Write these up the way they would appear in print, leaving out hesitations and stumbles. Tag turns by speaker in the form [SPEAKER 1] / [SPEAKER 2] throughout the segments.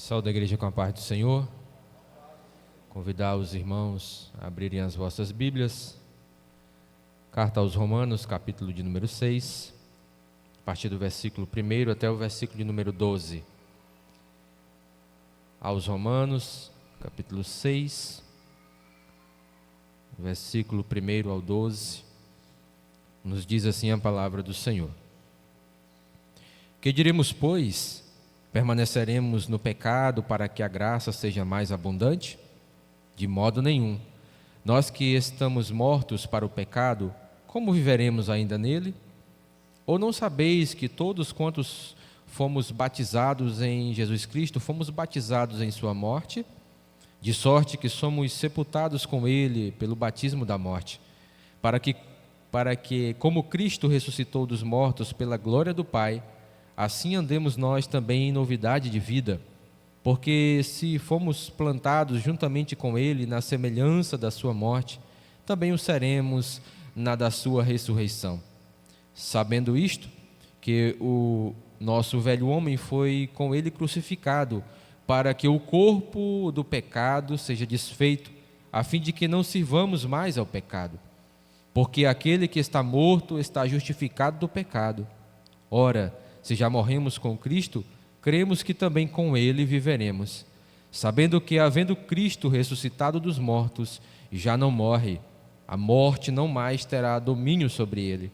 [SPEAKER 1] Saúde a igreja com a paz do Senhor. Convidar os irmãos a abrirem as vossas Bíblias. Carta aos Romanos, capítulo de número 6, a partir do versículo 1 até o versículo de número 12. Aos Romanos, capítulo 6, versículo 1 ao 12, nos diz assim a palavra do Senhor. Que diremos, pois? Permaneceremos no pecado para que a graça seja mais abundante? De modo nenhum. Nós que estamos mortos para o pecado, como viveremos ainda nele? Ou não sabeis que todos quantos fomos batizados em Jesus Cristo, fomos batizados em sua morte? De sorte que somos sepultados com ele pelo batismo da morte, para que como Cristo ressuscitou dos mortos pela glória do Pai, assim andemos nós também em novidade de vida. Porque se fomos plantados juntamente com ele na semelhança da sua morte, também o seremos na da sua ressurreição. Sabendo isto, que o nosso velho homem foi com ele crucificado, para que o corpo do pecado seja desfeito, a fim de que não sirvamos mais ao pecado. Porque aquele que está morto está justificado do pecado. Ora, se já morremos com Cristo, cremos que também com ele viveremos, sabendo que, havendo Cristo ressuscitado dos mortos, já não morre, a morte não mais terá domínio sobre ele.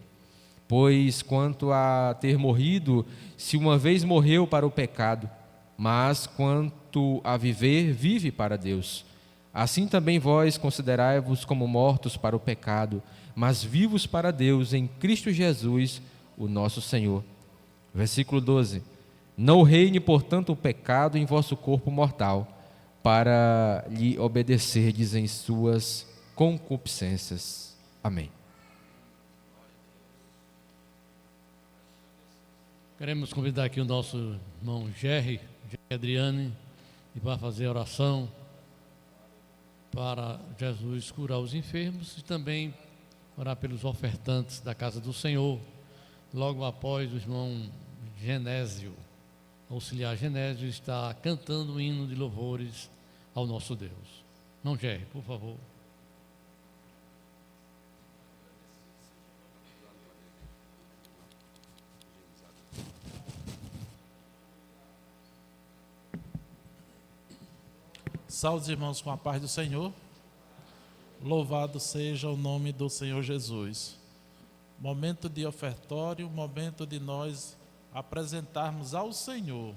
[SPEAKER 1] Pois quanto a ter morrido, se uma vez morreu para o pecado, mas quanto a viver, vive para Deus. Assim também vós considerai-vos como mortos para o pecado, mas vivos para Deus em Cristo Jesus, o nosso Senhor. Versículo 12. Não reine, portanto, o pecado em vosso corpo mortal, para lhe obedecerdes em suas concupiscências. Amém.
[SPEAKER 2] Queremos convidar aqui o nosso irmão Jerry Adriane, e para fazer a oração para Jesus curar os enfermos e também orar pelos ofertantes da casa do Senhor. Logo após o irmão Genésio, auxiliar Genésio, está cantando um hino de louvores ao nosso Deus. Não, Jerry, por favor.
[SPEAKER 3] Saúde, irmãos, com a paz do Senhor. Louvado seja o nome do Senhor Jesus. Momento de ofertório, momento de nós apresentarmos ao Senhor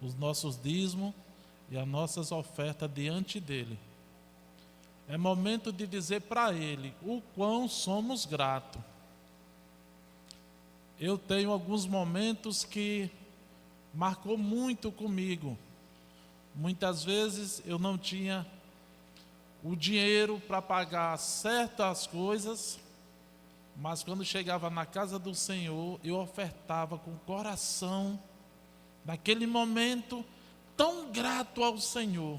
[SPEAKER 3] os nossos dízimos e as nossas ofertas diante dEle. É momento de dizer para Ele o quão somos gratos. Eu tenho alguns momentos que marcou muito comigo. Muitas vezes eu não tinha o dinheiro para pagar certas coisas, mas quando chegava na casa do Senhor, eu ofertava com o coração, naquele momento, tão grato ao Senhor.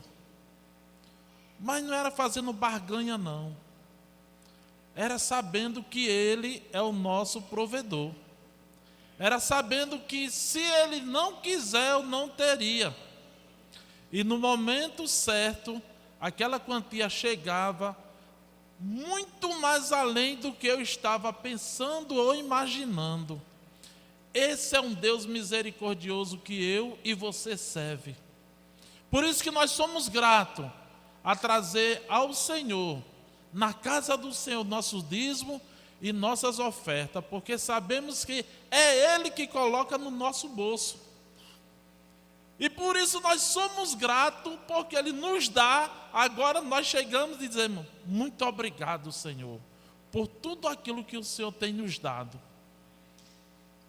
[SPEAKER 3] Mas não era fazendo barganha, não. Era sabendo que Ele é o nosso provedor. Era sabendo que se Ele não quiser, eu não teria. E no momento certo, aquela quantia chegava muito mais além do que eu estava pensando ou imaginando. Esse é um Deus misericordioso que eu e você serve. Por isso que nós somos gratos a trazer ao Senhor, na casa do Senhor, nossos dízimos e nossas ofertas, porque sabemos que é Ele que coloca no nosso bolso. E por isso nós somos gratos, porque Ele nos dá. Agora nós chegamos e dizemos: muito obrigado, Senhor, por tudo aquilo que o Senhor tem nos dado,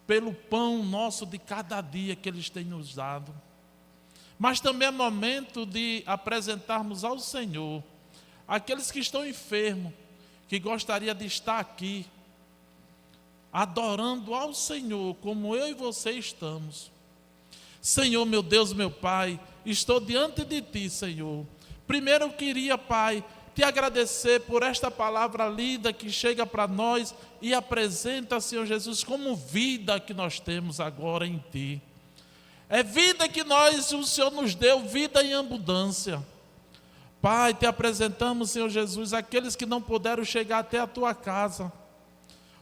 [SPEAKER 3] pelo pão nosso de cada dia que Ele tem nos dado. Mas também é momento de apresentarmos ao Senhor aqueles que estão enfermos, que gostaria de estar aqui, adorando ao Senhor, como eu e você estamos. Senhor, meu Deus, meu Pai, estou diante de Ti, Senhor. Primeiro eu queria, Pai, Te agradecer por esta palavra lida que chega para nós e apresenta, Senhor Jesus, como vida que nós temos agora em Ti. É vida que o Senhor nos deu, vida em abundância. Pai, te apresentamos, Senhor Jesus, aqueles que não puderam chegar até a tua casa,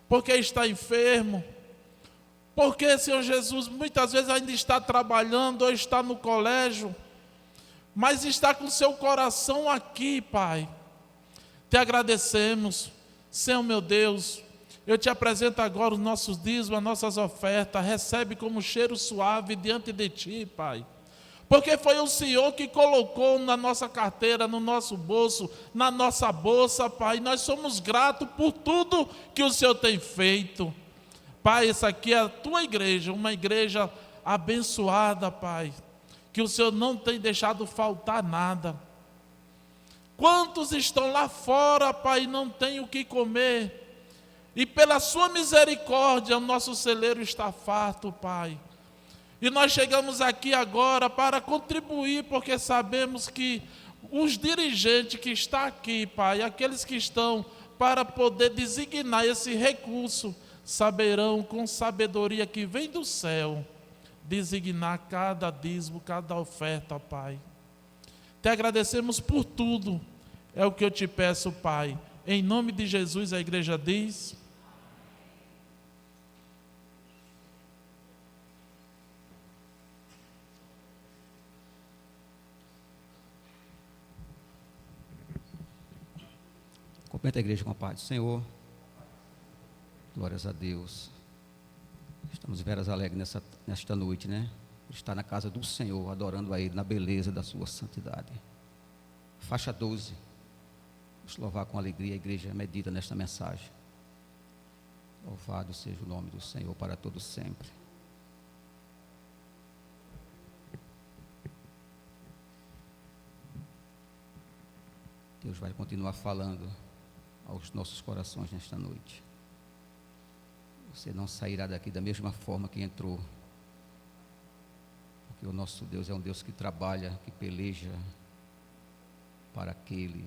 [SPEAKER 3] porque está enfermo, porque, Senhor Jesus, muitas vezes ainda está trabalhando ou está no colégio, mas está com seu coração aqui, Pai. Te agradecemos, Senhor meu Deus. Eu te apresento agora os nossos dízimos, as nossas ofertas. Recebe como cheiro suave diante de ti, Pai. Porque foi o Senhor que colocou na nossa carteira, no nosso bolso, na nossa bolsa, Pai. Nós somos gratos por tudo que o Senhor tem feito. Pai, essa aqui é a tua igreja, uma igreja abençoada, Pai. Que o Senhor não tem deixado faltar nada. Quantos estão lá fora, Pai, e não têm o que comer? E pela sua misericórdia, o nosso celeiro está farto, Pai. E nós chegamos aqui agora para contribuir, porque sabemos que os dirigentes que estão aqui, Pai, aqueles que estão para poder designar esse recurso, saberão com sabedoria que vem do céu, designar cada dízimo, cada oferta, Pai. Te agradecemos por tudo, é o que eu te peço, Pai. Em nome de Jesus, a igreja diz...
[SPEAKER 4] Cumprimenta a igreja com a paz do Senhor. Glórias a Deus. Estamos veras alegres nesta noite, né? Estar na casa do Senhor, adorando a Ele na beleza da sua santidade. Faixa 12. Vamos louvar com alegria a igreja medita nesta mensagem. Louvado seja o nome do Senhor para todos sempre. Deus vai continuar falando aos nossos corações nesta noite. Você não sairá daqui da mesma forma que entrou, porque o nosso Deus é um Deus que trabalha, que peleja para aquele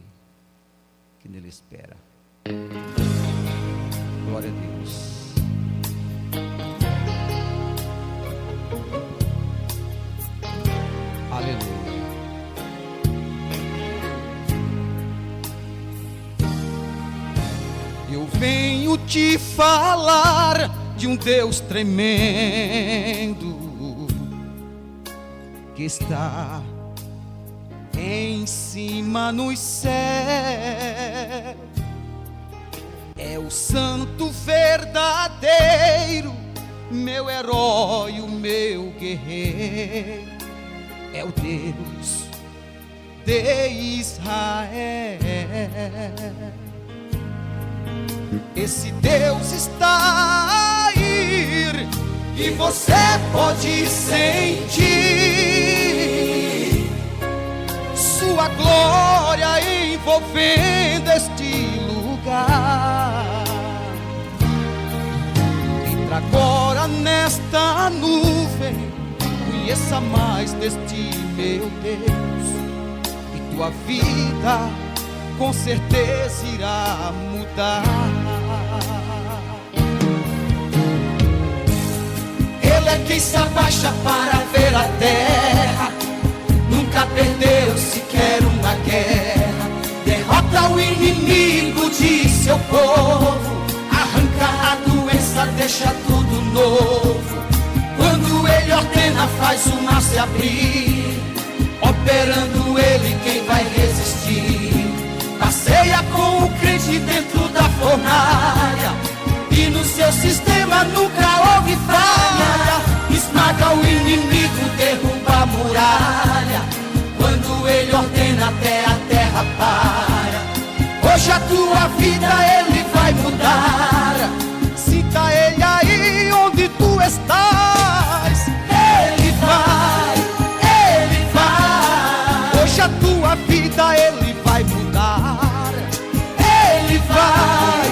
[SPEAKER 4] que nele espera. Glória a Deus. Aleluia. Eu venho te falar de um Deus tremendo que está em cima nos céus. É o santo verdadeiro, meu herói, o meu guerreiro. É o Deus de Israel. Esse Deus está aí e você pode sentir sua glória envolvendo este lugar. Entra agora nesta nuvem, conheça mais deste meu Deus, e tua vida com certeza irá mudar. Ele é quem se abaixa para ver a terra, nunca perdeu sequer uma guerra. Derrota o inimigo de seu povo, arranca a doença, deixa tudo novo. Quando ele ordena, faz o mar se abrir, operando ele, quem vai resistir? Passeia com o crente dentro da fornalha, e no seu sistema nunca houve falha. Esmaga o inimigo, derruba a muralha, quando ele ordena até a terra para. Hoje a tua vida ele vai mudar. Sinta ele aí onde tu estás. Ele vai, ele vai. Hoje a tua vida ele vai mudar. Ele vai,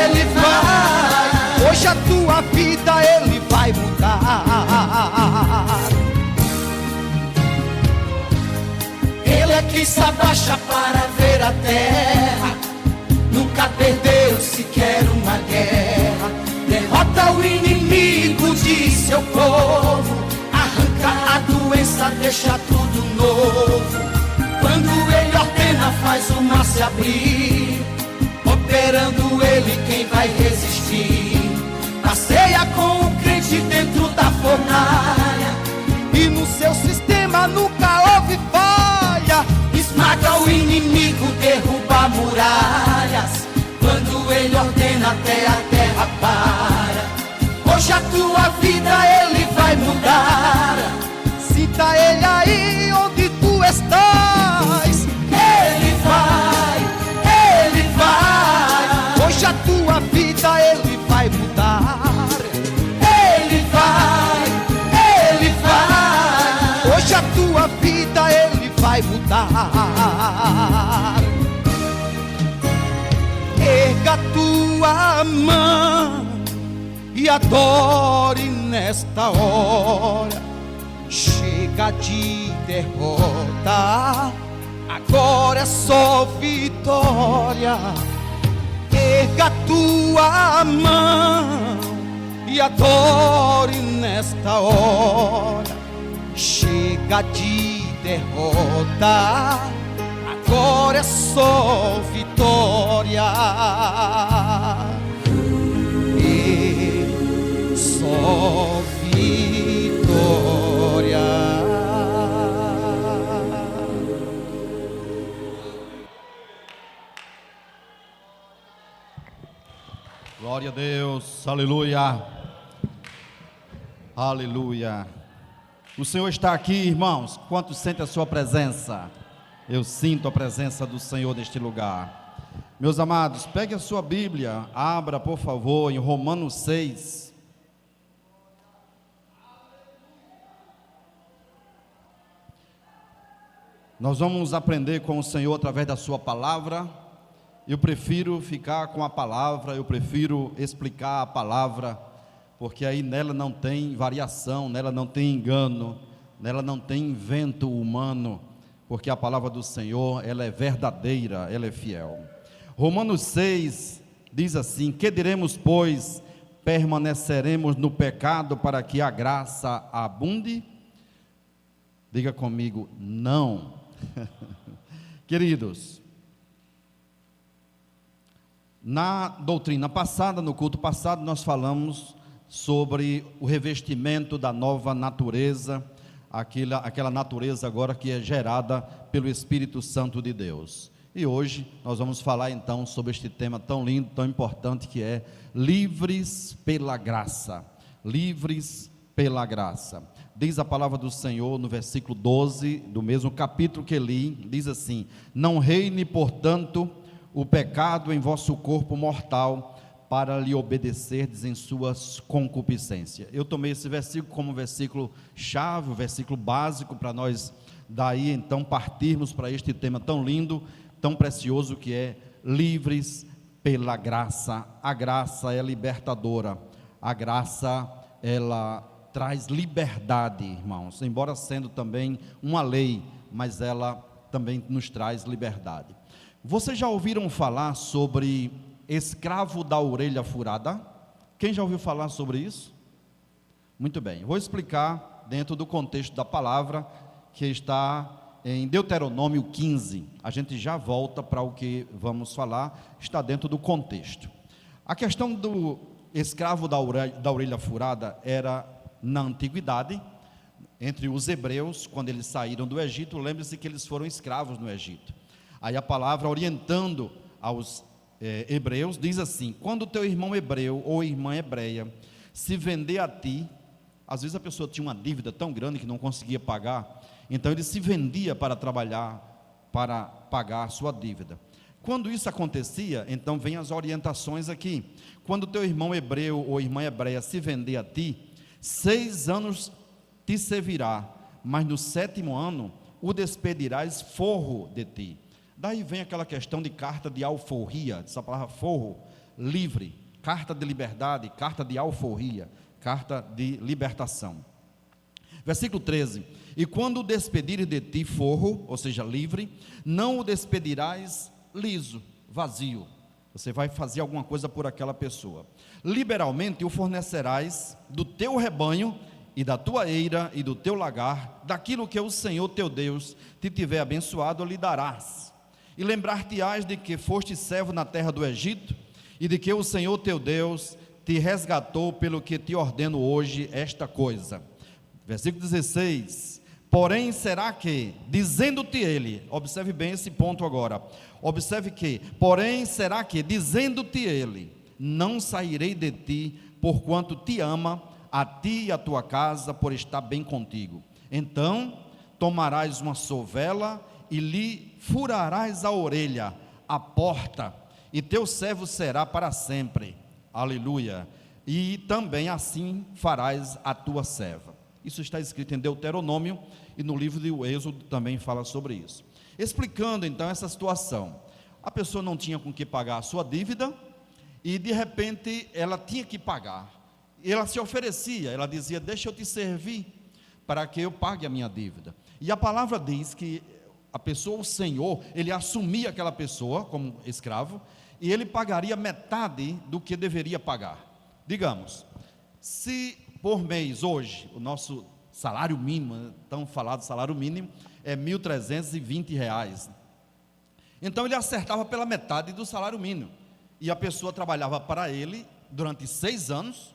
[SPEAKER 4] ele vai. Hoje a tua vida ele vai mudar. Ele é que se abaixa para ver a terra, nunca perdeu sequer uma guerra. Derrota o inimigo de seu povo, arranca deixa tudo novo. Quando Ele ordena, faz o mar se abrir. Operando Ele, quem vai resistir? Passeia com o crente dentro da fornalha, e no seu sistema nunca houve falha. Esmaga o inimigo, derruba muralhas. Quando Ele ordena, até a terra para. Hoje a tua vida Ele vai mudar. Sinta Ele aí onde tu estás. Ele vai, Ele vai. Hoje a tua vida Ele vai mudar. Ele vai, Ele vai. Hoje a tua vida Ele vai mudar. Erga tua mão e adore nesta hora. Chega de derrota, agora é só vitória. Erga tua mão e adore nesta hora. Chega de derrota, agora é só vitória. E só vitória.
[SPEAKER 5] Glória a Deus, aleluia, aleluia. O Senhor está aqui, irmãos. Quantos sentem a sua presença? Eu sinto a presença do Senhor neste lugar. Meus amados, pegue a sua Bíblia, abra por favor em Romanos 6. Nós vamos aprender com o Senhor através da sua palavra. Eu prefiro ficar com a palavra, eu prefiro explicar a palavra, porque aí nela não tem variação, nela não tem engano, nela não tem invento humano, porque a palavra do Senhor, ela é verdadeira, ela é fiel. Romanos 6 diz assim: que diremos, pois? Permaneceremos no pecado para que a graça abunde? Diga comigo, não. Queridos, na doutrina passada, no culto passado, nós falamos sobre o revestimento da nova natureza, aquela natureza agora que é gerada pelo Espírito Santo de Deus. E hoje nós vamos falar então sobre este tema tão lindo, tão importante, que é livres pela graça. Livres pela graça. Diz a palavra do Senhor no versículo 12 do mesmo capítulo que li, diz assim: não reine, portanto, o pecado em vosso corpo mortal, para lhe obedecerdes em suas concupiscências. Eu tomei esse versículo como versículo chave, o versículo básico, para nós daí então partirmos para este tema tão lindo, tão precioso, que é livres pela graça. A graça é libertadora, a graça ela traz liberdade, irmãos, embora sendo também uma lei, mas ela também nos traz liberdade. Vocês já ouviram falar sobre escravo da orelha furada? Quem já ouviu falar sobre isso? Muito bem, vou explicar dentro do contexto da palavra, que está em Deuteronômio 15. A gente já volta para o que vamos falar, está dentro do contexto. A questão do escravo da orelha furada era na antiguidade, entre os hebreus, quando eles saíram do Egito. Lembre-se que eles foram escravos no Egito. Aí a palavra, orientando aos hebreus, diz assim: quando o teu irmão hebreu ou irmã hebreia se vender a ti, às vezes a pessoa tinha uma dívida tão grande que não conseguia pagar, então ele se vendia para trabalhar, para pagar a sua dívida. Quando isso acontecia, então vem as orientações aqui: quando o teu irmão hebreu ou irmã hebreia se vender a ti, 6 anos te servirá, mas no 7º ano o despedirás forro de ti. Daí vem aquela questão de carta de alforria, essa palavra forro, livre, carta de liberdade, carta de alforria, carta de libertação. Versículo 13: e quando o despedires de ti forro, ou seja, livre, não o despedirás liso, vazio. Você vai fazer alguma coisa por aquela pessoa. Liberalmente o fornecerás do teu rebanho e da tua eira e do teu lagar, daquilo que o Senhor teu Deus te tiver abençoado, lhe darás. E lembrar-te-ás de que foste servo na terra do Egito, e de que o Senhor teu Deus te resgatou, pelo que te ordeno hoje esta coisa. Versículo 16: porém será que, dizendo-te ele, observe bem esse ponto agora, observe que, porém será que, dizendo-te ele, não sairei de ti, porquanto te ama, a ti e a tua casa, por estar bem contigo. Então tomarás uma sovela e lhe furarás a orelha, a porta, e teu servo será para sempre. Aleluia. E também assim farás a tua serva. Isso está escrito em Deuteronômio, e no livro de Êxodo também fala sobre isso. Explicando então essa situação, a pessoa não tinha com que pagar a sua dívida, e de repente ela tinha que pagar. Ela se oferecia, ela dizia: deixa eu te servir, para que eu pague a minha dívida. E a palavra diz que a pessoa, o Senhor, ele assumia aquela pessoa como escravo, e ele pagaria metade do que deveria pagar. Digamos, se por mês hoje, o nosso salário mínimo, tão falado salário mínimo, é R$ 1.320, então ele acertava pela metade do salário mínimo, e a pessoa trabalhava para ele durante 6 anos,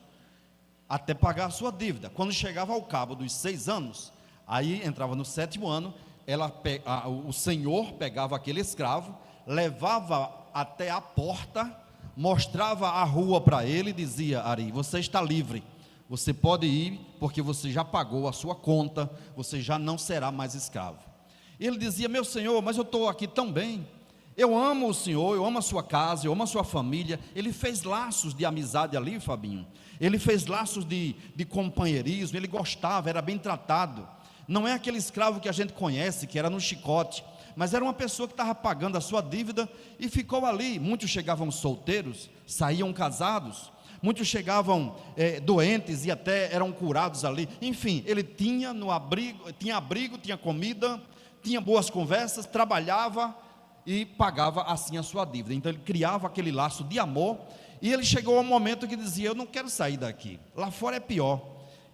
[SPEAKER 5] até pagar a sua dívida. Quando chegava ao cabo dos 6 anos, aí entrava no 7º ano, o senhor pegava aquele escravo, levava até a porta, mostrava a rua para ele e dizia: Ari, você está livre, você pode ir, porque você já pagou a sua conta, você já não será mais escravo. Ele dizia: meu senhor, mas eu estou aqui tão bem, eu amo o senhor, eu amo a sua casa, eu amo a sua família. Ele fez laços de amizade ali, Fabinho, ele fez laços de companheirismo, ele gostava, era bem tratado. Não é aquele escravo que a gente conhece, que era no chicote, mas era uma pessoa que estava pagando a sua dívida e ficou ali. Muitos chegavam solteiros, saíam casados, muitos chegavam doentes e até eram curados ali. Enfim, ele tinha abrigo, tinha comida, tinha boas conversas, trabalhava e pagava assim a sua dívida. Então ele criava aquele laço de amor, e ele chegou ao momento que dizia: eu não quero sair daqui, lá fora é pior,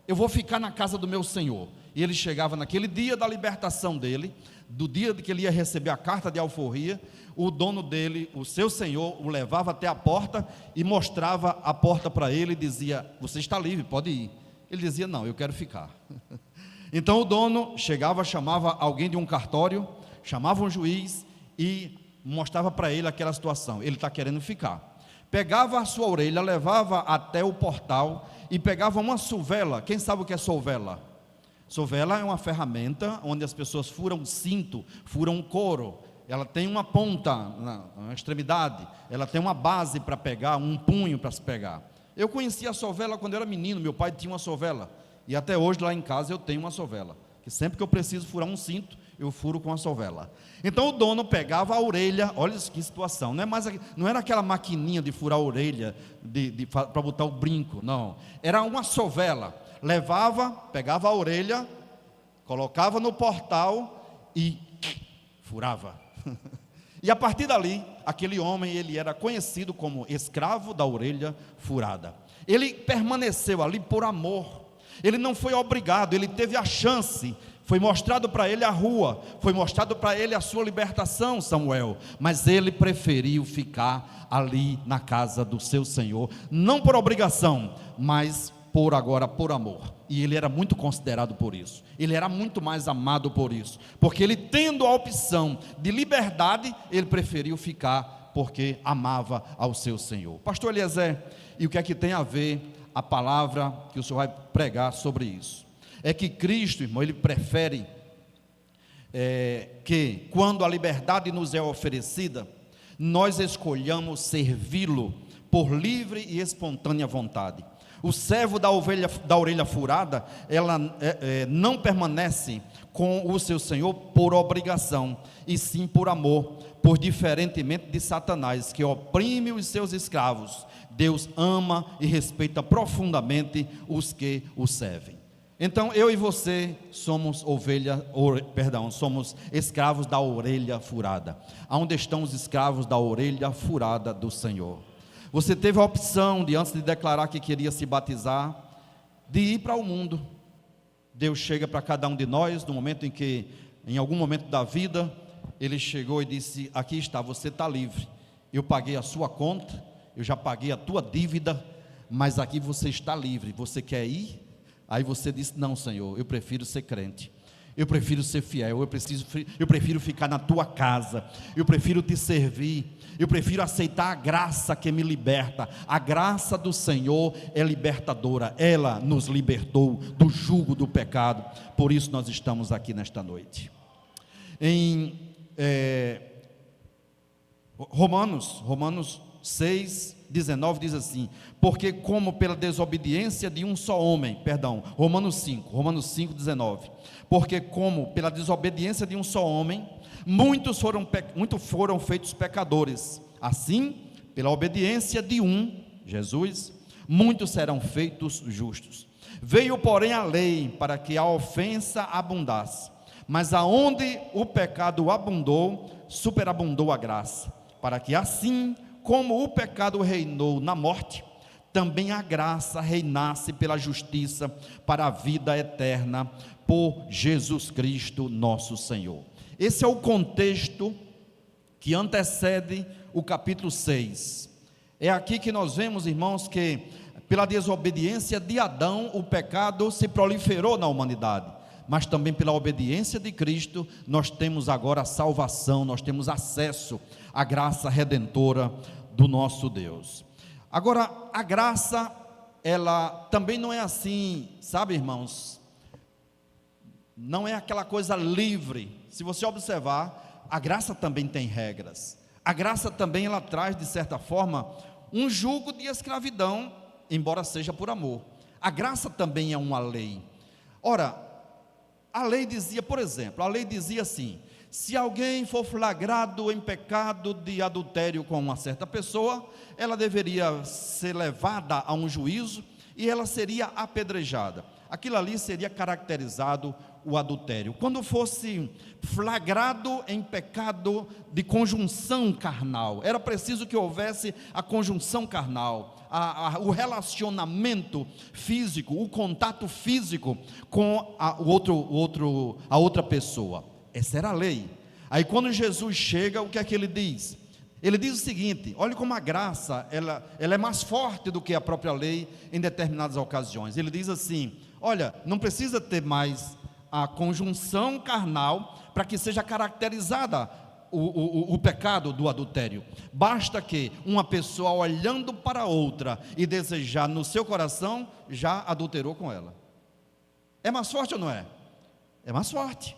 [SPEAKER 5] eu vou ficar na casa do meu Senhor. E ele chegava naquele dia da libertação dele, do dia que ele ia receber a carta de alforria, o dono dele, o seu senhor, o levava até a porta e mostrava a porta para ele e dizia: você está livre, pode ir. Ele dizia: não, eu quero ficar. Então o dono chegava, chamava alguém de um cartório, chamava um juiz e mostrava para ele aquela situação: ele está querendo ficar. Pegava a sua orelha, levava até o portal e pegava uma sovela. Quem sabe o que é sovela? Sovela é uma ferramenta onde as pessoas furam cinto, furam couro. Ela tem uma ponta na extremidade, ela tem uma base para pegar, um punho para se pegar. Eu conhecia a sovela quando eu era menino, meu pai tinha uma sovela, e até hoje lá em casa eu tenho uma sovela, que sempre que eu preciso furar um cinto, eu furo com a sovela. Então o dono pegava a orelha, olha que situação, não era aquela maquininha de furar a orelha, para botar o brinco, não, era uma sovela. Levava, pegava a orelha, colocava no portal e furava. E a partir dali, aquele homem, ele era conhecido como escravo da orelha furada. Ele permaneceu ali por amor, ele não foi obrigado, ele teve a chance. Foi mostrado para ele a rua, foi mostrado para ele a sua libertação, Samuel, mas ele preferiu ficar ali na casa do seu Senhor, não por obrigação, mas por amor. E ele era muito considerado por isso, ele era muito mais amado por isso, porque ele, tendo a opção de liberdade, ele preferiu ficar porque amava ao seu Senhor. Pastor Eliezer, e o que é que tem a ver a palavra que o senhor vai pregar sobre isso? É que Cristo, irmão, ele prefere que quando a liberdade nos é oferecida, nós escolhamos servi-lo por livre e espontânea vontade. O servo da orelha furada, ela não permanece com o seu Senhor por obrigação, e sim por amor, por diferentemente de Satanás, que oprime os seus escravos. Deus ama e respeita profundamente os que o servem. Então eu e você somos somos escravos da orelha furada. Aonde estão os escravos da orelha furada do Senhor? Você teve a opção de, antes de declarar que queria se batizar, de ir para o mundo, Deus chega para cada um de nós no momento em que, em algum momento da vida, Ele chegou e disse: aqui está, você está livre, eu paguei a sua conta, eu já paguei a tua dívida, mas aqui você está livre, você quer ir? Aí você disse: não, Senhor, eu prefiro ser crente, eu prefiro ser fiel, eu prefiro ficar na tua casa, eu prefiro te servir, eu prefiro aceitar a graça que me liberta. A graça do Senhor é libertadora, ela nos libertou do jugo do pecado. Por isso nós estamos aqui nesta noite. Em Romanos 6, 19 diz assim: porque como pela desobediência de um só homem, Romanos 5, 19, porque como pela desobediência de um só homem, muitos foram feitos pecadores, assim, pela obediência de um, Jesus, muitos serão feitos justos. Veio, porém, a lei para que a ofensa abundasse, mas aonde o pecado abundou, superabundou a graça, para que assim como o pecado reinou na morte, também a graça reinasse pela justiça para a vida eterna, por Jesus Cristo nosso Senhor. Esse é o contexto que antecede o capítulo 6. É aqui que nós vemos, irmãos, que pela desobediência de Adão, o pecado se proliferou na humanidade, mas também pela obediência de Cristo, nós temos agora a salvação, nós temos acesso à graça redentora do nosso Deus. Agora, a graça, ela também não é assim, sabe, irmãos, não é aquela coisa livre. Se você observar, a graça também tem regras, a graça também ela traz, de certa forma, um jugo de escravidão, embora seja por amor. A graça também é uma lei. Ora, a lei dizia, por exemplo, a lei dizia assim: se alguém for flagrado em pecado de adultério com uma certa pessoa, ela deveria ser levada a um juízo e ela seria apedrejada. Aquilo ali seria caracterizado o adultério. Quando fosse flagrado em pecado de conjunção carnal, era preciso que houvesse a conjunção carnal, o relacionamento físico, o contato físico com a outra pessoa. Essa era a lei. Aí quando Jesus chega, o que é que ele diz? Ele diz o seguinte: olha como a graça, ela é mais forte do que a própria lei em determinadas ocasiões. Ele diz assim: olha, não precisa ter mais a conjunção carnal para que seja caracterizada o pecado do adultério. Basta que uma pessoa olhando para outra e desejar no seu coração, já adulterou com ela. É mais forte ou não é? É mais forte.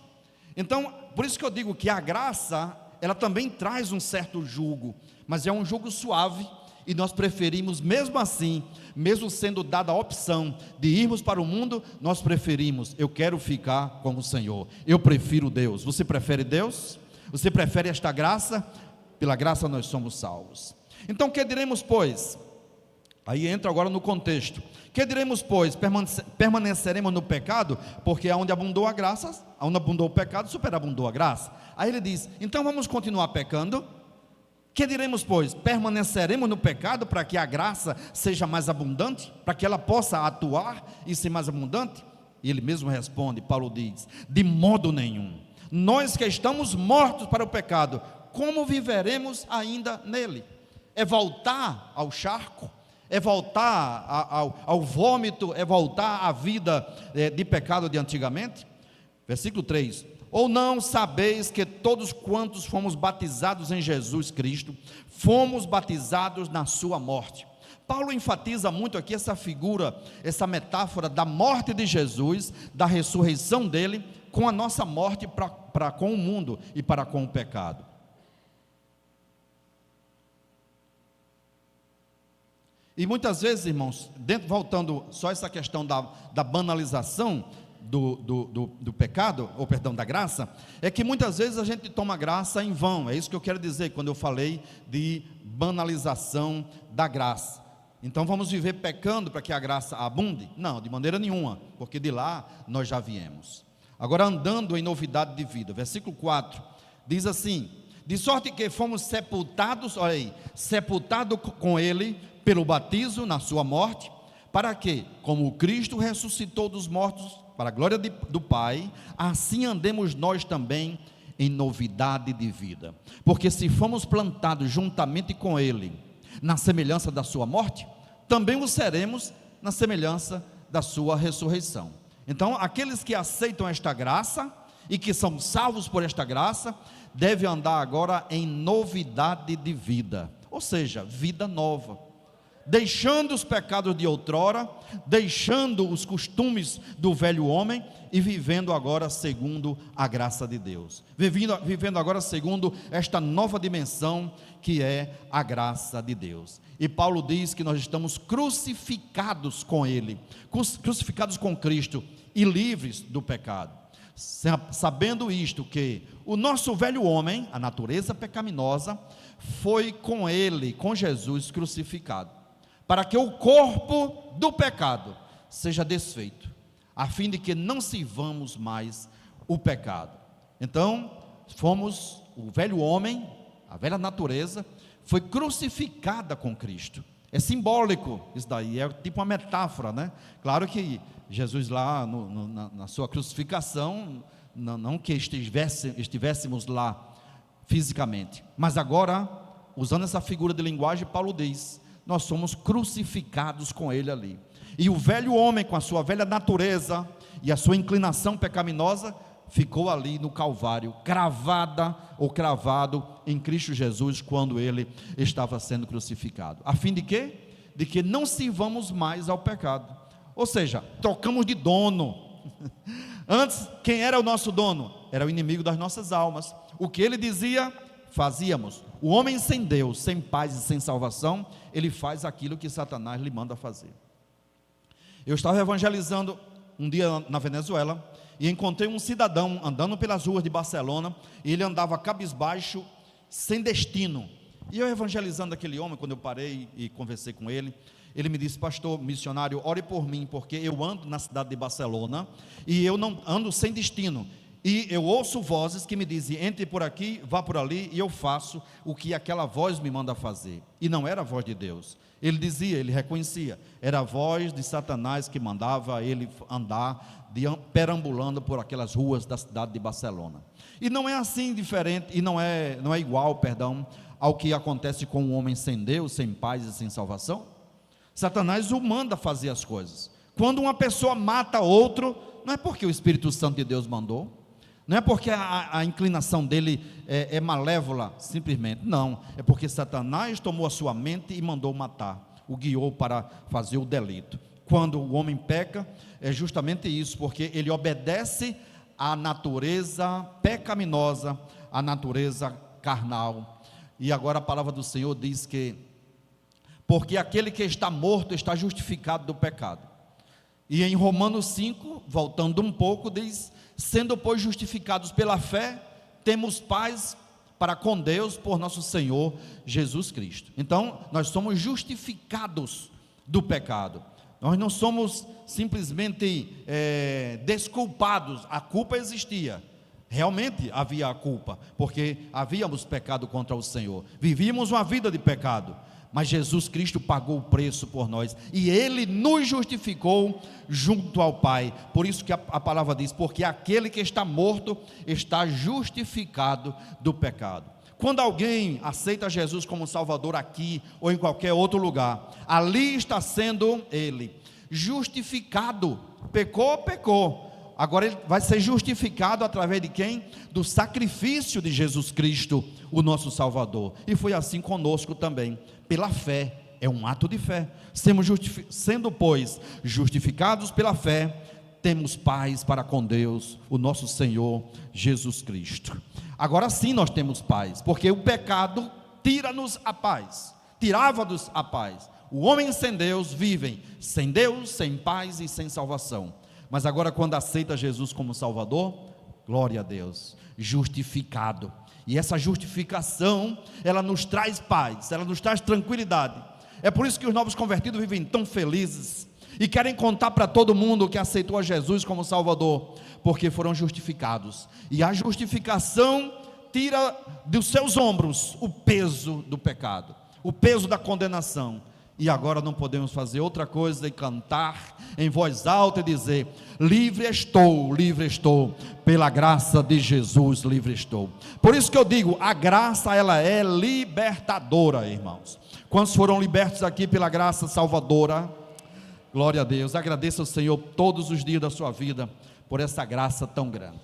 [SPEAKER 5] Então, por isso que eu digo que a graça, ela também traz um certo jugo, mas é um jugo suave, e nós preferimos, mesmo assim, mesmo sendo dada a opção de irmos para o mundo, nós preferimos: eu quero ficar com o Senhor, eu prefiro Deus. Você prefere Deus? Você prefere esta graça? Pela graça nós somos salvos. Então, que diremos, pois? Aí entra agora no contexto. Que diremos, pois? Permaneceremos no pecado? Porque onde abundou a graça, onde abundou o pecado, superabundou a graça. Aí ele diz: então vamos continuar pecando? Que diremos, pois? Permaneceremos no pecado para que a graça seja mais abundante? Para que ela possa atuar e ser mais abundante? E ele mesmo responde, Paulo diz: de modo nenhum. Nós que estamos mortos para o pecado, como viveremos ainda nele? É voltar ao charco? É voltar ao vômito? É voltar à vida de pecado de antigamente? Versículo 3: ou não sabeis que todos quantos fomos batizados em Jesus Cristo, fomos batizados na sua morte? Paulo enfatiza muito aqui essa figura, essa metáfora da morte de Jesus, da ressurreição dele, com a nossa morte para com o mundo e para com o pecado. E muitas vezes, irmãos, voltando só essa questão da banalização do pecado, ou perdão, da graça, é que muitas vezes a gente toma graça em vão. É isso que eu quero dizer quando eu falei de banalização da graça. Então vamos viver pecando para que a graça abunde? Não, de maneira nenhuma, porque de lá nós já viemos. Agora, andando em novidade de vida, versículo 4, diz assim: de sorte que fomos sepultados, olha aí, sepultados com ele pelo batismo na sua morte, para que, como Cristo ressuscitou dos mortos para a glória do Pai, assim andemos nós também em novidade de vida. Porque se fomos plantados juntamente com Ele, na semelhança da sua morte, também o seremos na semelhança da sua ressurreição. Então, aqueles que aceitam esta graça e que são salvos por esta graça, devem andar agora em novidade de vida, ou seja, vida nova, deixando os pecados de outrora, deixando os costumes do velho homem e vivendo agora segundo a graça de Deus, vivendo agora segundo esta nova dimensão que é a graça de Deus. E Paulo diz que nós estamos crucificados com Ele, crucificados com Cristo e livres do pecado, sabendo isto, que o nosso velho homem, a natureza pecaminosa, foi com Ele, com Jesus crucificado, para que o corpo do pecado seja desfeito, a fim de que não sirvamos mais o pecado. Então, o velho homem, a velha natureza, foi crucificada com Cristo. É simbólico isso daí, é tipo uma metáfora, né? Claro que Jesus lá na sua crucificação, não que estivéssemos lá fisicamente, mas agora, usando essa figura de linguagem, Paulo diz: nós somos crucificados com Ele ali. E o velho homem, com a sua velha natureza e a sua inclinação pecaminosa, ficou ali no Calvário, cravado em Cristo Jesus, quando Ele estava sendo crucificado, a fim de quê? De que não sirvamos mais ao pecado, ou seja, trocamos de dono. Antes, quem era o nosso dono? Era o inimigo das nossas almas. O que ele dizia, fazíamos. O homem sem Deus, sem paz e sem salvação, ele faz aquilo que Satanás lhe manda fazer. Eu estava evangelizando um dia na Venezuela e encontrei um cidadão andando pelas ruas de Barcelona, e ele andava cabisbaixo, sem destino. E eu evangelizando aquele homem, quando eu parei e conversei com ele, ele me disse: pastor, missionário, ore por mim, porque eu ando na cidade de Barcelona e eu não ando sem destino, e eu ouço vozes que me dizem: entre por aqui, vá por ali, e eu faço o que aquela voz me manda fazer. E não era a voz de Deus. Ele dizia, ele reconhecia, era a voz de Satanás que mandava ele andar, perambulando por aquelas ruas da cidade de Barcelona. E não é assim diferente, e não é igual, ao que acontece com um homem sem Deus, sem paz e sem salvação. Satanás o manda fazer as coisas. Quando uma pessoa mata outro, não é porque o Espírito Santo de Deus mandou, não é porque a inclinação dele é malévola, simplesmente, não, é porque Satanás tomou a sua mente e mandou matar, o guiou para fazer o delito. Quando o homem peca, é justamente isso, porque ele obedece à natureza pecaminosa, à natureza carnal. E agora a palavra do Senhor diz que, porque aquele que está morto está justificado do pecado. E em Romanos 5, voltando um pouco, diz: sendo pois justificados pela fé, temos paz para com Deus por nosso Senhor Jesus Cristo. Então, nós somos justificados do pecado. Nós não somos simplesmente desculpados. A culpa existia. Realmente havia a culpa, porque havíamos pecado contra o Senhor. Vivíamos uma vida de pecado. Mas Jesus Cristo pagou o preço por nós, e Ele nos justificou junto ao Pai. Por isso que a palavra diz: porque aquele que está morto está justificado do pecado. Quando alguém aceita Jesus como Salvador aqui ou em qualquer outro lugar, ali está sendo ele justificado. Pecou. Agora ele vai ser justificado através de quem? Do sacrifício de Jesus Cristo, o nosso Salvador. E foi assim conosco também, pela fé. É um ato de fé. Sendo, pois, justificados pela fé, temos paz para com Deus, o nosso Senhor Jesus Cristo. Agora sim nós temos paz, porque o pecado tira-nos a paz, tirava-nos a paz. O homem sem Deus vivem sem Deus, sem paz e sem salvação. Mas agora, quando aceita Jesus como Salvador, glória a Deus, justificado. E essa justificação, ela nos traz paz, ela nos traz tranquilidade. É por isso que os novos convertidos vivem tão felizes e querem contar para todo mundo que aceitou a Jesus como Salvador, porque foram justificados. E a justificação tira dos seus ombros o peso do pecado, o peso da condenação, E agora não podemos fazer outra coisa e cantar em voz alta e dizer: livre estou, pela graça de Jesus, livre estou. Por isso que eu digo, a graça ela é libertadora, irmãos. Quantos foram libertos aqui pela graça salvadora? Glória a Deus, agradeça ao Senhor todos os dias da sua vida, por essa graça tão grande.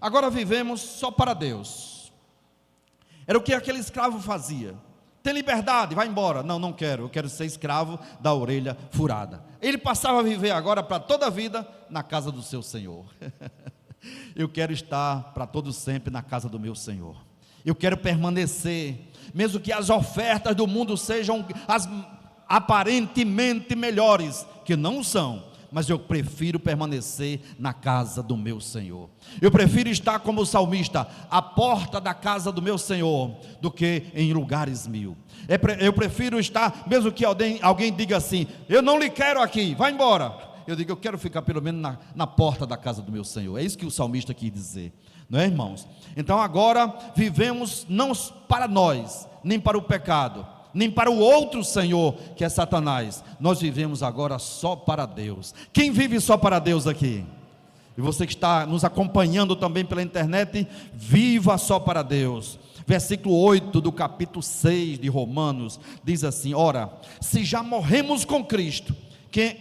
[SPEAKER 5] Agora vivemos só para Deus. Era o que aquele escravo fazia. Tem liberdade, vai embora. Não, não quero, eu quero ser escravo da orelha furada. Ele passava a viver agora para toda a vida na casa do seu Senhor. Eu quero estar para todo sempre na casa do meu Senhor. Eu quero permanecer, mesmo que as ofertas do mundo sejam as aparentemente melhores, que não são, mas eu prefiro permanecer na casa do meu Senhor. Eu prefiro estar como o salmista, à porta da casa do meu Senhor, do que em lugares mil. Eu prefiro estar, mesmo que alguém diga assim: eu não lhe quero aqui, vai embora. Eu digo: eu quero ficar pelo menos na porta da casa do meu Senhor. É isso que o salmista quis dizer, não é, irmãos? Então agora vivemos não para nós, nem para o pecado, nem para o outro senhor, que é Satanás. Nós vivemos agora só para Deus. Quem vive só para Deus aqui? E você que está nos acompanhando também pela internet, viva só para Deus. Versículo 8 do capítulo 6 de Romanos, diz assim: ora, se já morremos com Cristo,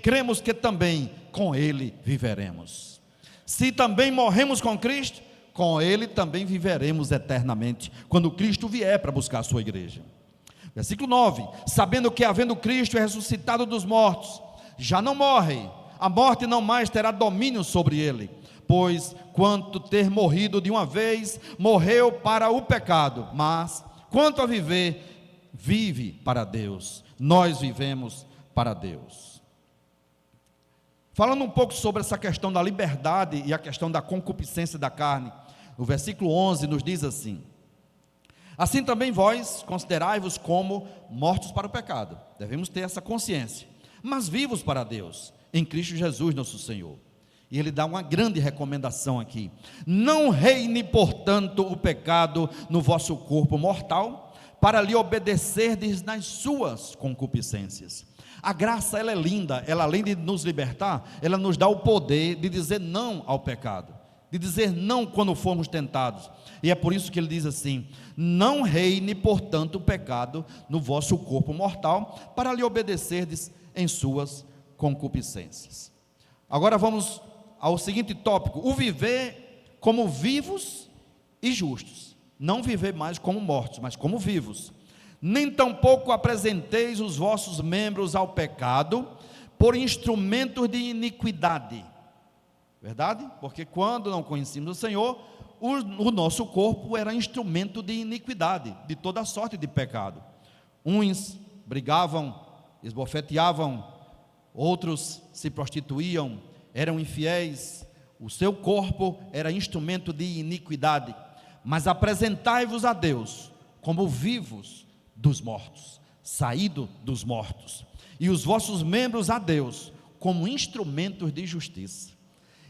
[SPEAKER 5] cremos que também com Ele viveremos. Se também morremos com Cristo, com Ele também viveremos eternamente, quando Cristo vier para buscar a sua igreja. Versículo 9: sabendo que havendo Cristo ressuscitado dos mortos, já não morre, a morte não mais terá domínio sobre ele, pois quanto ter morrido de uma vez, morreu para o pecado, mas quanto a viver, vive para Deus. Nós vivemos para Deus. Falando um pouco sobre essa questão da liberdade e a questão da concupiscência da carne, o versículo 11 nos diz assim: assim também vós considerai-vos como mortos para o pecado. Devemos ter essa consciência, mas vivos para Deus, em Cristo Jesus nosso Senhor. E ele dá uma grande recomendação aqui: não reine portanto o pecado no vosso corpo mortal, para lhe obedecerdes nas suas concupiscências. A graça ela é linda, ela além de nos libertar, ela nos dá o poder de dizer não ao pecado, de dizer não quando formos tentados. E é por isso que ele diz assim: não reine portanto o pecado no vosso corpo mortal, para lhe obedecerdes em suas concupiscências. Agora vamos ao seguinte tópico: o viver como vivos e justos. Não viver mais como mortos, mas como vivos. Nem tampouco apresenteis os vossos membros ao pecado por instrumentos de iniquidade. Verdade? Porque quando não conhecíamos o Senhor, o nosso corpo era instrumento de iniquidade, de toda sorte de pecado. Uns brigavam, esbofeteavam, outros se prostituíam, eram infiéis. O seu corpo era instrumento de iniquidade. Mas apresentai-vos a Deus como vivos dos mortos, saído dos mortos, e os vossos membros a Deus como instrumentos de justiça.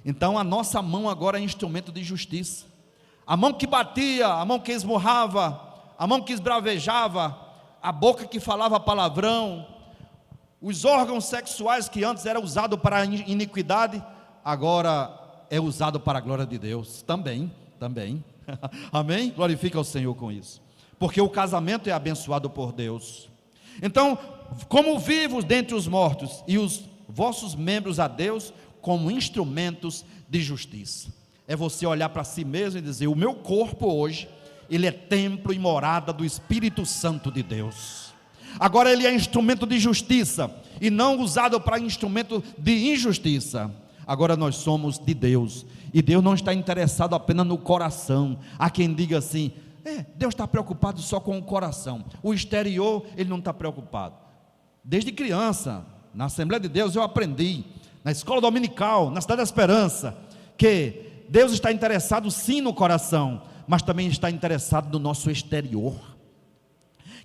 [SPEAKER 5] Então a nossa mão agora é instrumento de justiça. A mão que batia, a mão que esmurrava, a mão que esbravejava, a boca que falava palavrão, os órgãos sexuais que antes era usado para a iniquidade, agora é usado para a glória de Deus, também. Amém? Glorifica ao Senhor com isso, porque o casamento é abençoado por Deus. Então, como vivos dentre os mortos, e os vossos membros a Deus como instrumentos de justiça. É você olhar para si mesmo e dizer: o meu corpo hoje, ele é templo e morada do Espírito Santo de Deus. Agora ele é instrumento de justiça, e não usado para instrumento de injustiça. Agora nós somos de Deus, e Deus não está interessado apenas no coração. Há quem diga assim: Deus está preocupado só com o coração, o exterior ele não está preocupado. Desde criança, na Assembleia de Deus, eu aprendi, na escola dominical, na Cidade da Esperança, que Deus está interessado sim no coração, mas também está interessado no nosso exterior.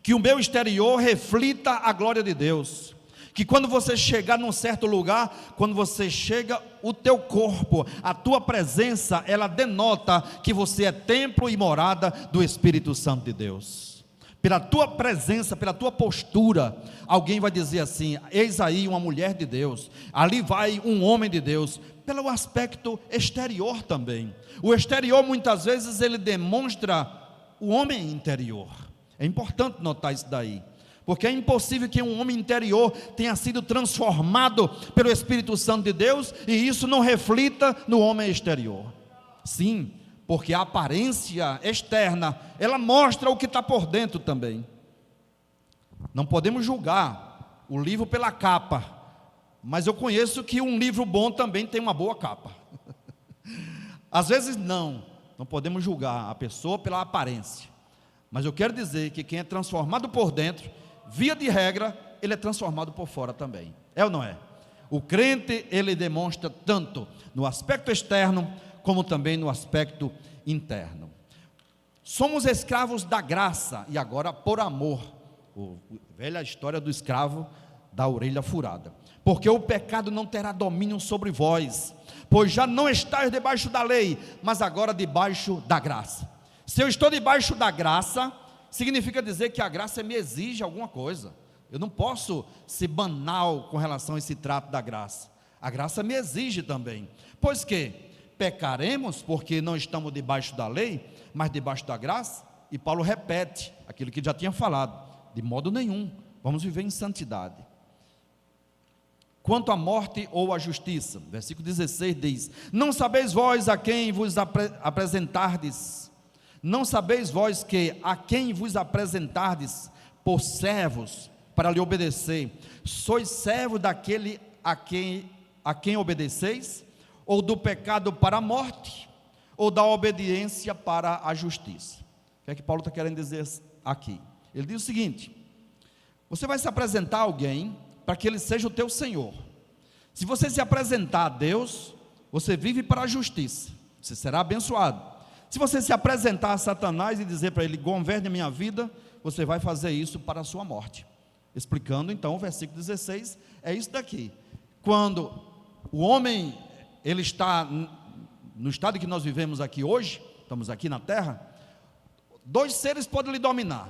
[SPEAKER 5] Que o meu exterior reflita a glória de Deus. Que quando você chegar num certo lugar, quando você chega, o teu corpo, a tua presença, ela denota que você é templo e morada do Espírito Santo de Deus. pela tua presença, pela tua postura, alguém vai dizer assim: eis aí uma mulher de Deus, ali vai um homem de Deus. Pelo aspecto exterior também. O exterior muitas vezes ele demonstra o homem interior. É importante notar isso daí, porque é impossível que um homem interior tenha sido transformado pelo Espírito Santo de Deus e isso não reflita no homem exterior. Sim, porque a aparência externa, ela mostra o que está por dentro também. Não podemos julgar o livro pela capa, mas eu conheço que um livro bom também tem uma boa capa. Às vezes não podemos julgar a pessoa pela aparência, mas eu quero dizer que quem é transformado por dentro, via de regra, ele é transformado por fora também. É ou não é? O crente, ele demonstra tanto no aspecto externo, como também no aspecto interno. Somos escravos da graça, e agora por amor. Velha história do escravo da orelha furada. Porque o pecado não terá domínio sobre vós, pois já não estáis debaixo da lei, mas agora debaixo da graça. Se eu estou debaixo da graça, significa dizer que a graça me exige alguma coisa. Eu não posso ser banal com relação a esse trato da graça. A graça me exige também. Pois que pecaremos porque não estamos debaixo da lei, mas debaixo da graça? E Paulo repete aquilo que já tinha falado: de modo nenhum, vamos viver em santidade. Quanto à morte ou à justiça, versículo 16 diz: não sabeis vós a quem vos apresentardes, não sabeis vós que a quem vos apresentardes por servos para lhe obedecer, sois servos daquele a quem obedeceis, ou do pecado para a morte, ou da obediência para a justiça? O que é que Paulo está querendo dizer aqui? Ele diz o seguinte: você vai se apresentar a alguém para que ele seja o teu Senhor. Se você se apresentar a Deus, você vive para a justiça, você será abençoado. Se você se apresentar a Satanás e dizer para ele: governe a minha vida, você vai fazer isso para a sua morte. Explicando então o versículo 16, é isso daqui. Quando o homem, ele está no estado que nós vivemos aqui hoje, estamos aqui na terra, dois seres podem lhe dominar: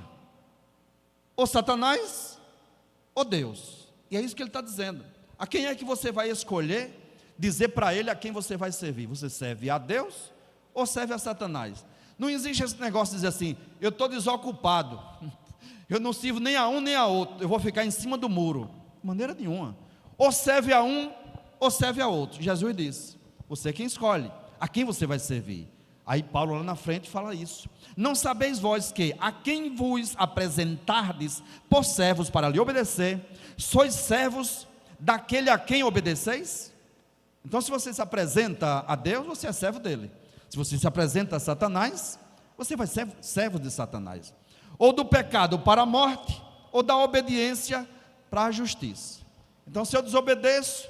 [SPEAKER 5] ou Satanás, ou Deus. E é isso que ele está dizendo. A quem é que você vai escolher, dizer para ele a quem você vai servir? Você serve a Deus ou serve a Satanás? Não existe esse negócio de dizer assim: eu estou desocupado, eu não sirvo nem a um nem a outro, eu vou ficar em cima do muro. De maneira nenhuma. Ou serve a um ou serve a outro. Jesus disse: você é quem escolhe a quem você vai servir. Aí Paulo lá na frente fala isso: não sabeis vós que a quem vos apresentardes por servos para lhe obedecer, sois servos daquele a quem obedeceis? Então, se você se apresenta a Deus, você é servo dele. Se você se apresenta a Satanás, você vai ser servo de Satanás. Ou do pecado para a morte, ou da obediência para a justiça. Então, se eu desobedeço,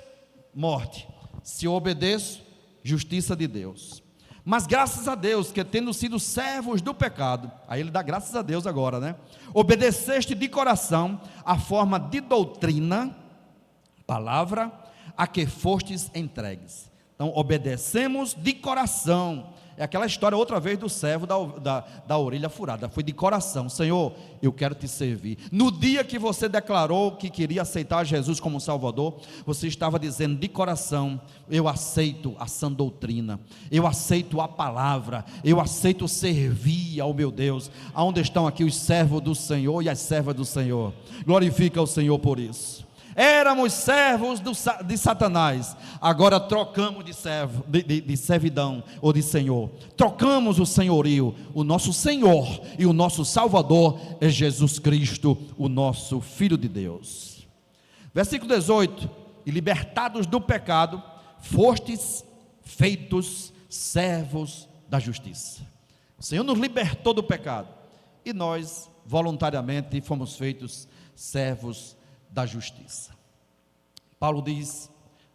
[SPEAKER 5] morte. Se eu obedeço, justiça de Deus. Mas graças a Deus, que tendo sido servos do pecado, aí ele dá graças a Deus agora, né? Obedeceste de coração a forma de doutrina, palavra, a que fostes entregues. Então, obedecemos de coração. É aquela história outra vez do servo da orelha furada. Foi de coração: Senhor, eu quero te servir. No dia que você declarou que queria aceitar Jesus como Salvador, você estava dizendo de coração: eu aceito a sã doutrina, eu aceito a palavra, eu aceito servir ao meu Deus. Aonde estão aqui os servos do Senhor e as servas do Senhor? Glorifica o Senhor por isso. Éramos servos de Satanás, agora trocamos de servidão ou de Senhor. Trocamos o senhorio. O nosso Senhor e o nosso Salvador é Jesus Cristo, o nosso Filho de Deus. Versículo 18: e libertados do pecado, fostes feitos servos da justiça. O Senhor nos libertou do pecado e nós voluntariamente fomos feitos servos da justiça. Paulo diz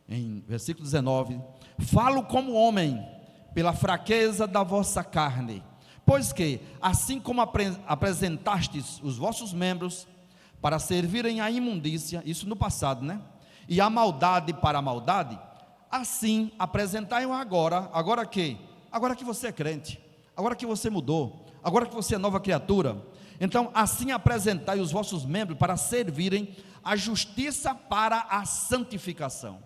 [SPEAKER 5] em versículo 19: falo como homem pela fraqueza da vossa carne, pois que assim como apresentastes os vossos membros para servirem à imundícia, isso no passado, né? E a maldade para a maldade, assim apresentai-o agora. Agora que você é crente, agora que você mudou, agora que você é nova criatura, Então, assim apresentai os vossos membros para servirem a justiça para a santificação.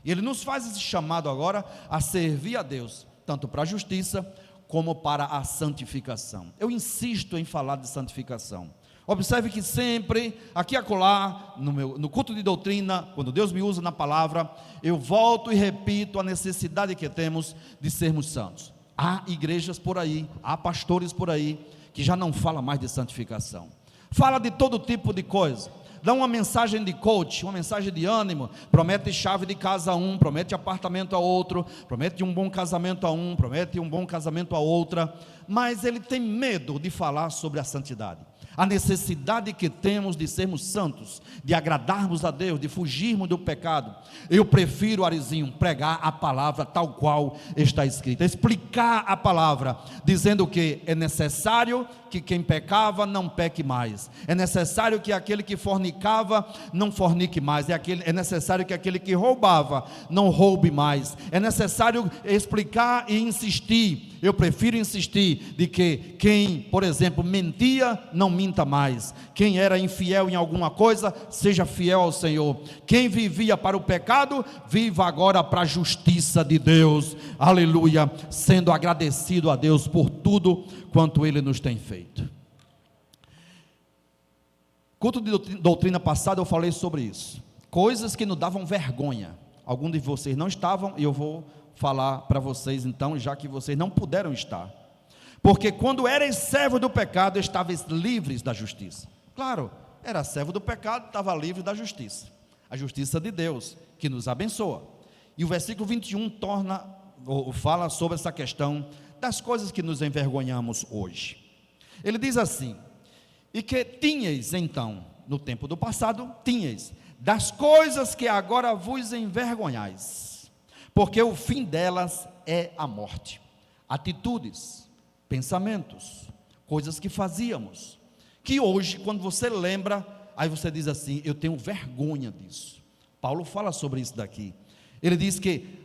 [SPEAKER 5] E ele nos faz esse chamado agora a servir a Deus, tanto para a justiça como para a santificação. Eu insisto em falar de santificação. Observe que sempre, aqui e acolá, no culto de doutrina, quando Deus me usa na palavra, eu volto e repito a necessidade que temos de sermos santos. Há igrejas por aí, há pastores por aí, que já não fala mais de santificação. Fala de todo tipo de coisa. Dá uma mensagem de coach, uma mensagem de ânimo, promete chave de casa a um, promete apartamento a outro, promete um bom casamento a um, promete um bom casamento a outra, mas ele tem medo de falar sobre a santidade. A necessidade que temos de sermos santos, de agradarmos a Deus, de fugirmos do pecado. Eu prefiro, Arizinho, pregar a palavra tal qual está escrita, explicar a palavra, dizendo que é necessário que quem pecava não peque mais, é necessário que aquele que fornicava não fornique mais, é necessário que aquele que roubava não roube mais, é necessário explicar e insistir. Eu prefiro insistir de que quem, por exemplo, mentia, não minta mais. Quem era infiel em alguma coisa, seja fiel ao Senhor. Quem vivia para o pecado, viva agora para a justiça de Deus. Aleluia, sendo agradecido a Deus por tudo quanto Ele nos tem feito. Culto de doutrina passada eu falei sobre isso. Coisas que nos davam vergonha. Alguns de vocês não estavam e eu vou falar para vocês então, já que vocês não puderam estar. Porque quando eres servo do pecado, estavas livres da justiça. Claro, era servo do pecado, estava livre da justiça. A justiça de Deus, que nos abençoa. E o versículo 21 fala sobre essa questão das coisas que nos envergonhamos hoje. Ele diz assim: e que tinhais então, no tempo do passado, tinhais, das coisas que agora vos envergonhais, porque o fim delas é a morte. Atitudes, pensamentos, coisas que fazíamos, que hoje, quando você lembra, aí você diz assim: eu tenho vergonha disso. Paulo fala sobre isso daqui. Ele diz que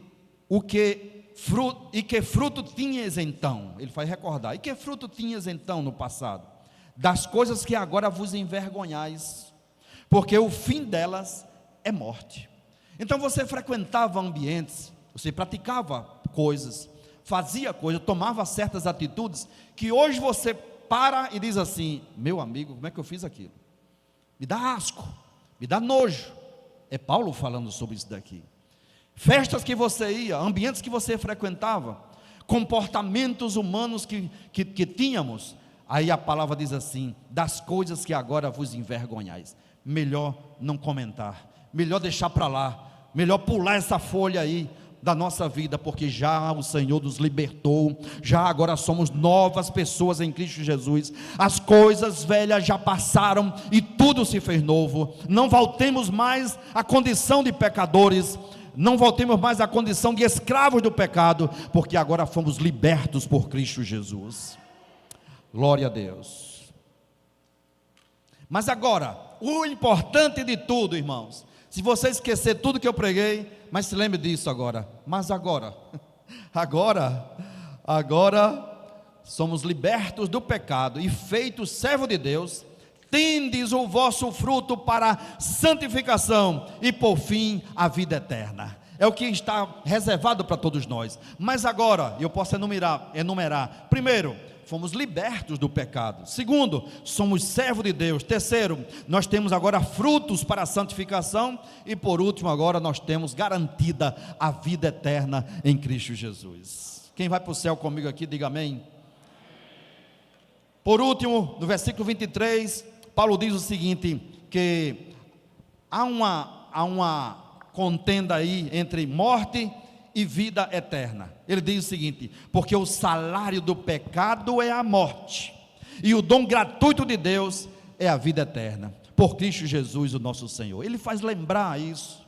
[SPEAKER 5] que fruto tinhas então, ele faz recordar, e que fruto tinhas então no passado? Das coisas que agora vos envergonhais, porque o fim delas é morte. Então você frequentava ambientes, você praticava coisas, fazia coisas, tomava certas atitudes, que hoje você para e diz assim: meu amigo, como é que eu fiz aquilo? Me dá asco, me dá nojo. É Paulo falando sobre isso daqui. Festas que você ia, ambientes que você frequentava, comportamentos humanos que tínhamos, aí a palavra diz assim: das coisas que agora vos envergonhais. Melhor não comentar, melhor deixar para lá, melhor pular essa folha aí da nossa vida, porque já o Senhor nos libertou, já agora somos novas pessoas em Cristo Jesus, as coisas velhas já passaram e tudo se fez novo. Não voltemos mais à condição de pecadores, não voltemos mais à condição de escravos do pecado, porque agora fomos libertos por Cristo Jesus. Glória a Deus. Mas agora, o importante de tudo, irmãos, se você esquecer tudo que eu preguei, mas se lembre disso agora. Mas agora somos libertos do pecado e feitos servo de Deus. Tendes o vosso fruto para santificação e por fim a vida eterna. É o que está reservado para todos nós. Mas agora eu posso enumerar. Primeiro, fomos libertos do pecado. Segundo, somos servos de Deus. Terceiro, nós temos agora frutos para a santificação. E por último, agora nós temos garantida a vida eterna em Cristo Jesus. Quem vai para o céu comigo aqui, diga amém. Por último, no versículo 23, Paulo diz o seguinte, que há uma contenda aí entre morte e vida eterna. Ele diz o seguinte: porque o salário do pecado é a morte, e o dom gratuito de Deus é a vida eterna, por Cristo Jesus o nosso Senhor. Ele faz lembrar isso,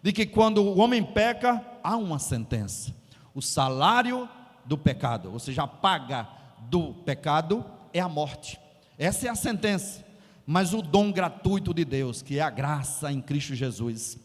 [SPEAKER 5] de que quando o homem peca, há uma sentença. O salário do pecado, ou seja, a paga do pecado é a morte. Essa é a sentença. Mas o dom gratuito de Deus, que é a graça em Cristo Jesus,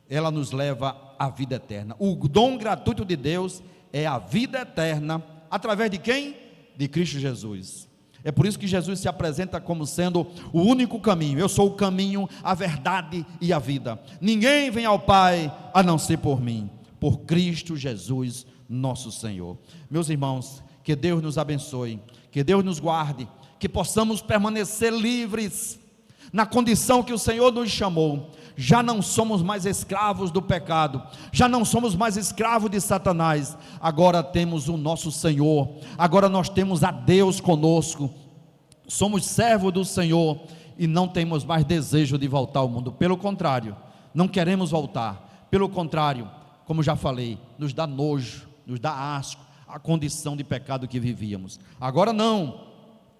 [SPEAKER 5] ela nos leva à vida eterna. O dom gratuito de Deus é a vida eterna, através de quem? De Cristo Jesus. É por isso que Jesus se apresenta como sendo o único caminho. Eu sou o caminho, a verdade e a vida. Ninguém vem ao Pai a não ser por mim, por Cristo Jesus, nosso Senhor. Meus irmãos, que Deus nos abençoe, que Deus nos guarde, que possamos permanecer livres na condição que o Senhor nos chamou. Já não somos mais escravos do pecado, já não somos mais escravos de Satanás, agora temos o nosso Senhor, agora nós temos a Deus conosco, somos servos do Senhor e não temos mais desejo de voltar ao mundo. Pelo contrário, não queremos voltar, pelo contrário, como já falei, nos dá nojo, nos dá asco a condição de pecado que vivíamos. Agora não.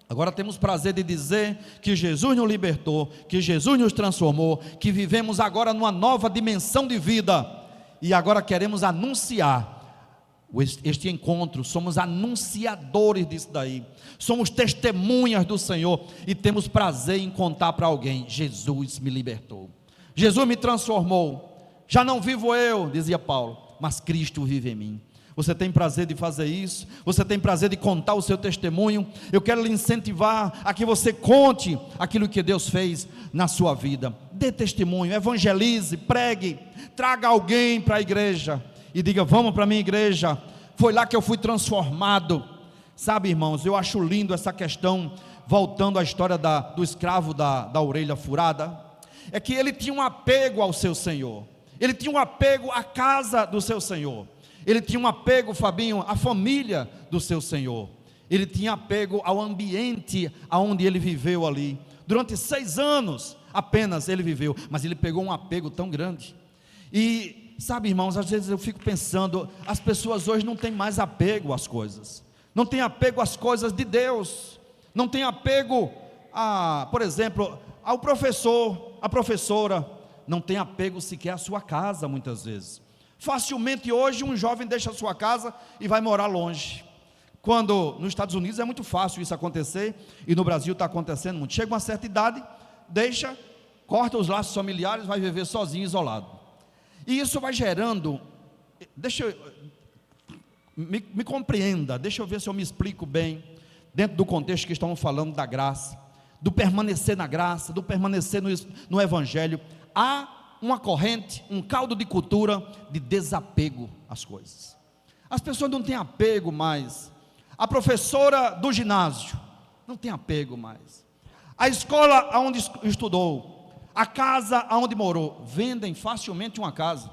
[SPEAKER 5] Agora temos prazer de dizer que Jesus nos libertou, que Jesus nos transformou, que vivemos agora numa nova dimensão de vida, e agora queremos anunciar este encontro, somos anunciadores disso daí, somos testemunhas do Senhor, e temos prazer em contar para alguém: Jesus me libertou, Jesus me transformou, já não vivo eu, dizia Paulo, mas Cristo vive em mim. Você tem prazer de fazer isso? Você tem prazer de contar o seu testemunho? Eu quero lhe incentivar a que você conte aquilo que Deus fez na sua vida. Dê testemunho, evangelize, pregue, traga alguém para a igreja e diga: vamos para a minha igreja, foi lá que eu fui transformado. Sabe, irmãos, eu acho lindo essa questão, voltando à história do escravo da orelha furada, é que ele tinha um apego ao seu Senhor, ele tinha um apego à casa do seu Senhor. Ele tinha um apego, Fabinho, à família do seu Senhor. Ele tinha apego ao ambiente aonde ele viveu ali. Durante 6 anos apenas ele viveu, mas ele pegou um apego tão grande. E sabe, irmãos, às vezes eu fico pensando, as pessoas hoje não têm mais apego às coisas. Não têm apego às coisas de Deus. Não têm apego por exemplo, ao professor, à professora. Não tem apego sequer à sua casa, muitas vezes. Facilmente hoje um jovem deixa a sua casa e vai morar longe, quando nos Estados Unidos é muito fácil isso acontecer, e no Brasil está acontecendo muito. Chega uma certa idade, corta os laços familiares, vai viver sozinho, isolado, e isso vai gerando, me compreenda, deixa eu ver se eu me explico bem, dentro do contexto que estamos falando da graça, do permanecer na graça, do permanecer no Evangelho. Há uma corrente, um caldo de cultura de desapego às coisas. As pessoas não têm apego mais. A professora do ginásio não tem apego mais. A escola onde estudou, a casa onde morou, vendem facilmente uma casa.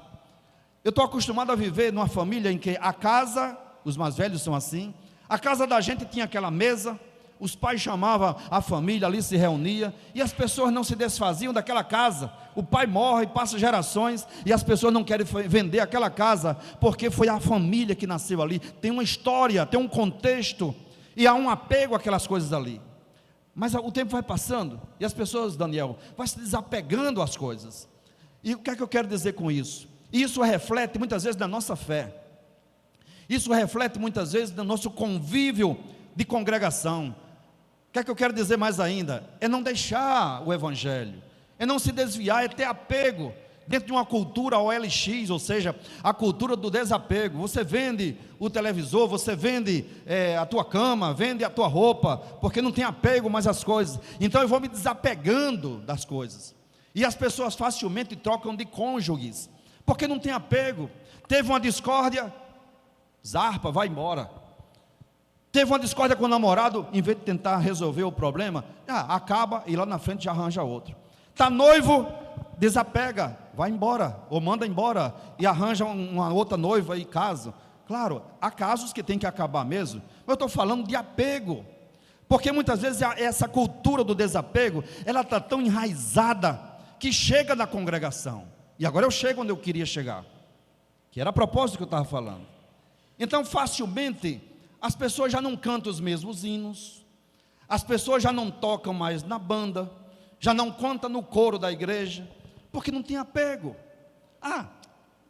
[SPEAKER 5] Eu estou acostumado a viver numa família em que a casa, os mais velhos são assim, a casa da gente tinha aquela mesa, os pais chamavam a família, ali se reunia, e as pessoas não se desfaziam daquela casa. O pai morre, passa gerações, e as pessoas não querem vender aquela casa, porque foi a família que nasceu ali. Tem uma história, tem um contexto, e há um apego àquelas coisas ali. Mas o tempo vai passando, e as pessoas, Daniel, vão se desapegando às coisas. E o que é que eu quero dizer com isso? Isso reflete muitas vezes da nossa fé, isso reflete muitas vezes do nosso convívio de congregação. O que é que eu quero dizer mais ainda? É não deixar o Evangelho, é não se desviar, é ter apego dentro de uma cultura OLX, ou seja, a cultura do desapego. Você vende o televisor, você vende a tua cama, vende a tua roupa, porque não tem apego mais às coisas. Então eu vou me desapegando das coisas, e as pessoas facilmente trocam de cônjuges, porque não tem apego. Teve uma discórdia, zarpa, vai embora. Teve uma discórdia com o namorado, em vez de tentar resolver o problema, acaba e lá na frente já arranja outro. Está noivo, desapega, vai embora, ou manda embora, e arranja uma outra noiva e casa. Claro, há casos que tem que acabar mesmo, mas eu estou falando de apego, porque muitas vezes essa cultura do desapego, ela está tão enraizada, que chega na congregação. E agora eu chego onde eu queria chegar, que era a propósito que eu estava falando. Então facilmente as pessoas já não cantam os mesmos hinos, as pessoas já não tocam mais na banda, já não cantam no coro da igreja, porque não tem apego.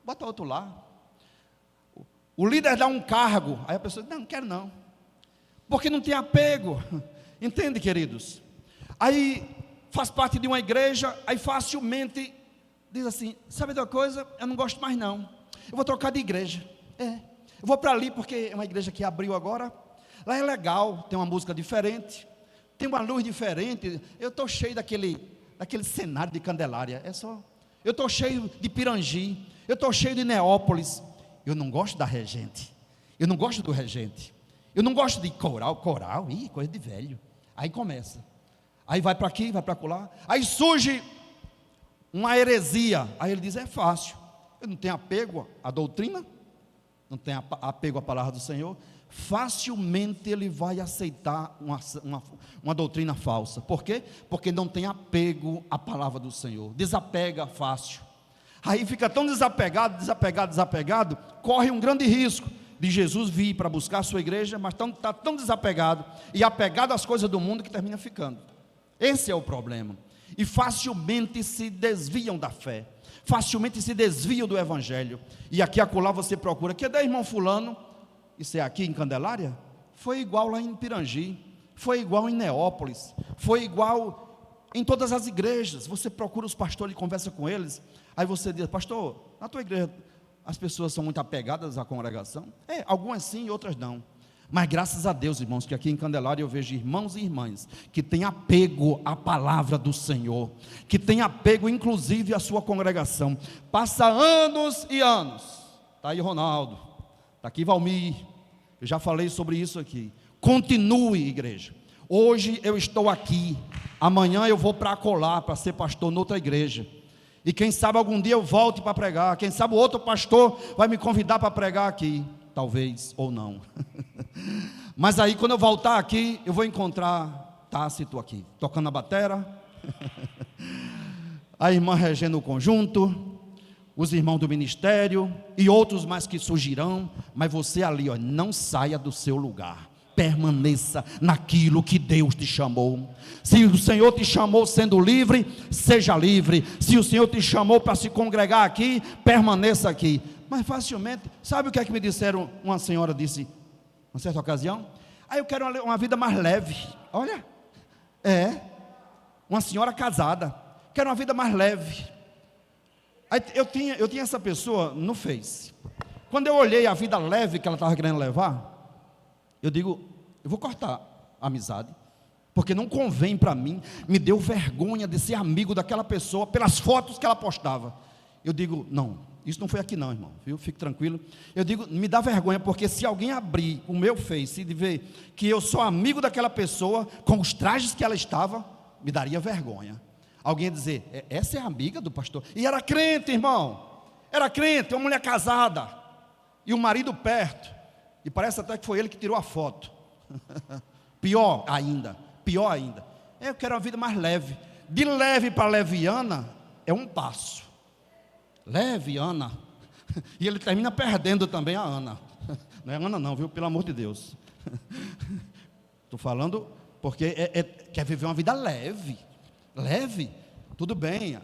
[SPEAKER 5] Bota outro lá. O líder dá um cargo, aí a pessoa diz: não quero não, porque não tem apego. Entende, queridos? Aí faz parte de uma igreja, aí facilmente diz assim: sabe de uma coisa, eu não gosto mais não, eu vou trocar de igreja. Eu vou para ali porque é uma igreja que abriu agora, lá é legal, tem uma música diferente, tem uma luz diferente. Eu estou cheio daquele cenário de Candelária. Eu estou cheio de Pirangi, eu estou cheio de Neópolis. Eu não gosto da regente, eu não gosto do regente, eu não gosto de coral, coisa de velho. Aí começa, aí vai para aqui, vai para acolá, aí surge uma heresia. Aí ele diz: é fácil, eu não tenho apego à doutrina, não tenho apego à palavra do Senhor. Facilmente ele vai aceitar uma doutrina falsa. Por quê? Porque não tem apego à palavra do Senhor, desapega fácil. Aí fica tão desapegado, corre um grande risco de Jesus vir para buscar a sua igreja, mas está tão desapegado e apegado às coisas do mundo que termina ficando. Esse é o problema. E facilmente se desviam da fé, facilmente se desviam do evangelho. E aqui acolá você procura: que é da irmão fulano? Isso é aqui em Candelária? Foi igual lá em Pirangi, foi igual em Neópolis, foi igual em todas as igrejas. Você procura os pastores e conversa com eles. Aí você diz: pastor, na tua igreja as pessoas são muito apegadas à congregação? Algumas sim e outras não. Mas graças a Deus, irmãos, que aqui em Candelária eu vejo irmãos e irmãs que têm apego à palavra do Senhor, que têm apego inclusive à sua congregação. Passa anos e anos. Está aí Ronaldo, está aqui Valmir, eu já falei sobre isso aqui. Continue, igreja. Hoje eu estou aqui, amanhã eu vou para acolá, para ser pastor noutra igreja. E quem sabe algum dia eu volte para pregar. Quem sabe o outro pastor vai me convidar para pregar aqui. Talvez ou não. Mas aí quando eu voltar aqui, eu vou encontrar Tácito aqui, tocando a batera, a irmã regendo o conjunto, os irmãos do ministério e outros mais que surgirão. Mas você ali, não saia do seu lugar. Permaneça naquilo que Deus te chamou. Se o Senhor te chamou sendo livre, seja livre. Se o Senhor te chamou para se congregar aqui, permaneça aqui. Mas facilmente, sabe o que é que me disseram? Uma senhora disse, uma certa ocasião: eu quero uma vida mais leve. Olha, uma senhora casada, quero uma vida mais leve. Aí eu tinha essa pessoa no Face. Quando eu olhei a vida leve que ela estava querendo levar, eu digo: eu vou cortar a amizade, porque não convém para mim. Me deu vergonha de ser amigo daquela pessoa pelas fotos que ela postava. Eu digo: não, isso não foi aqui não, irmão, viu? Fique tranquilo. Eu digo: me dá vergonha, porque se alguém abrir o meu Face e ver que eu sou amigo daquela pessoa com os trajes que ela estava, me daria vergonha. Alguém ia dizer: essa é a amiga do pastor? E era crente, irmão, era crente, uma mulher casada e o marido perto. E parece até que foi ele que tirou a foto. Pior ainda. Eu quero uma vida mais leve. De leve para leviana é um passo. Leviana. E ele termina perdendo também a Ana. Não é Ana não, viu? Pelo amor de Deus. Estou falando porque quer viver uma vida leve. Leve. Tudo bem.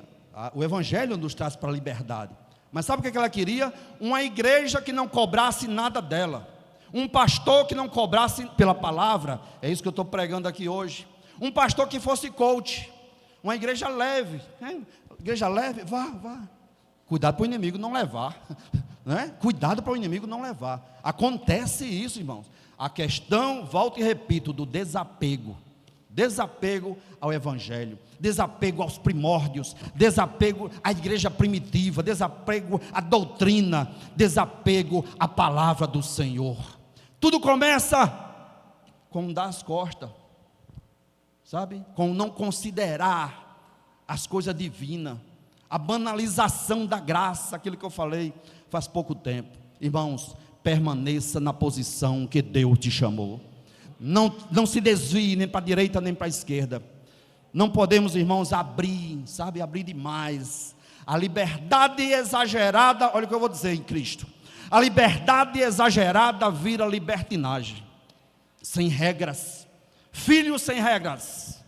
[SPEAKER 5] O evangelho nos traz para a liberdade. Mas sabe o que ela queria? Uma igreja que não cobrasse nada dela. Um pastor que não cobrasse pela palavra. É isso que eu estou pregando aqui hoje. Um pastor que fosse coach. Uma igreja leve. Igreja leve, vá. Cuidado para o inimigo não levar. Né? Cuidado para o inimigo não levar. Acontece isso, irmãos. A questão, volto e repito, do desapego. Desapego ao evangelho, desapego aos primórdios, desapego à igreja primitiva, desapego à doutrina, desapego à palavra do Senhor. Tudo começa com dar as costas, sabe? Com não considerar as coisas divinas, a banalização da graça, aquilo que eu falei faz pouco tempo. Irmãos, permaneça na posição que Deus te chamou. Não se desvie nem para a direita nem para a esquerda. Não podemos, irmãos, abrir demais. A liberdade exagerada, olha o que eu vou dizer em Cristo. A liberdade exagerada vira libertinagem. Sem regras. Filhos sem regras.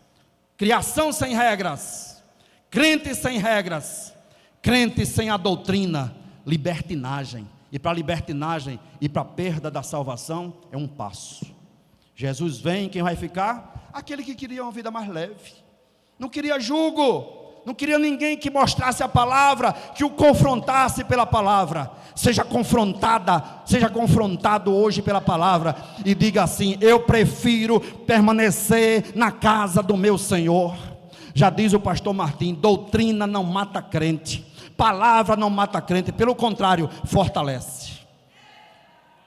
[SPEAKER 5] Criação sem regras. Crentes sem regras. Crentes sem a doutrina. Libertinagem. E para a libertinagem e para a perda da salvação é um passo. Jesus vem, quem vai ficar? Aquele que queria uma vida mais leve. Não queria jugo, não queria ninguém que mostrasse a palavra, que o confrontasse pela palavra. Seja confrontado hoje pela palavra e diga assim: eu prefiro permanecer na casa do meu Senhor. Já diz o pastor Martim: doutrina não mata crente, palavra não mata crente, pelo contrário, fortalece.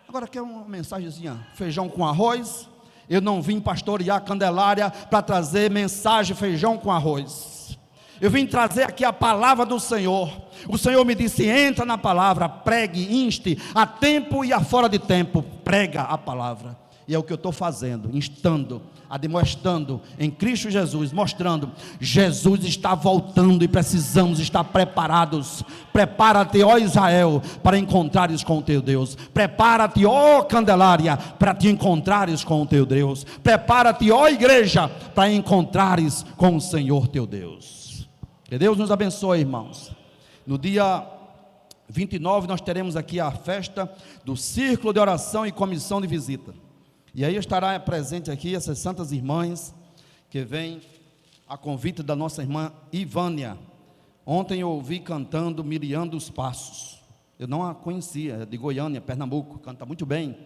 [SPEAKER 5] Agora quer uma mensagenzinha, feijão com arroz? Eu não vim pastorear Candelária para trazer mensagem feijão com arroz. Eu vim trazer aqui a palavra do Senhor. O Senhor me disse: entra na palavra, pregue, inste, a tempo e a fora de tempo, prega a palavra. E é o que eu estou fazendo, instando, admoestando em Cristo Jesus, mostrando: Jesus está voltando e precisamos estar preparados. Prepara-te, ó Israel, para encontrares com o teu Deus. Prepara-te, ó Candelária, para te encontrares com o teu Deus. Prepara-te, ó igreja, para encontrares com o Senhor teu Deus. Que Deus nos abençoe, irmãos. No dia 29 nós teremos aqui a festa do Círculo de Oração e Comissão de Visita. E aí estará presente aqui essas santas irmãs que vêm a convite da nossa irmã Ivânia. Ontem eu ouvi cantando Miriam dos Passos. Eu não a conhecia, é de Goiânia, Pernambuco, canta muito bem.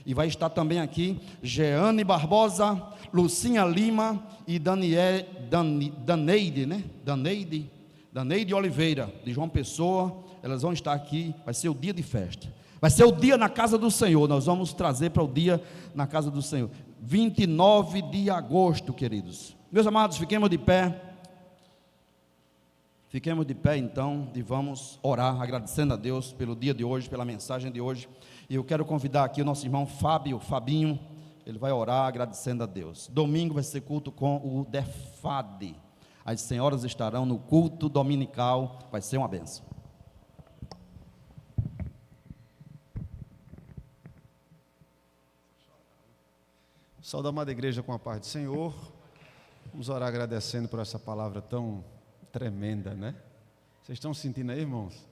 [SPEAKER 5] E vai estar também aqui Jeane Barbosa, Lucinha Lima e Daneide Oliveira, de João Pessoa. Elas vão estar aqui, vai ser o dia de festa. Vai ser o dia na casa do Senhor. Nós vamos trazer para o dia na casa do Senhor. 29 de agosto, queridos. Meus amados, fiquemos de pé. Fiquemos de pé então e vamos orar, agradecendo a Deus pelo dia de hoje, pela mensagem de hoje. E eu quero convidar aqui o nosso irmão Fabinho, ele vai orar agradecendo a Deus. Domingo vai ser culto com o DEFAD. As senhoras estarão no culto dominical, vai ser uma bênção.
[SPEAKER 6] Saúde a amada igreja com a paz do Senhor. Vamos orar agradecendo por essa palavra tão tremenda, né? Vocês estão sentindo aí, irmãos?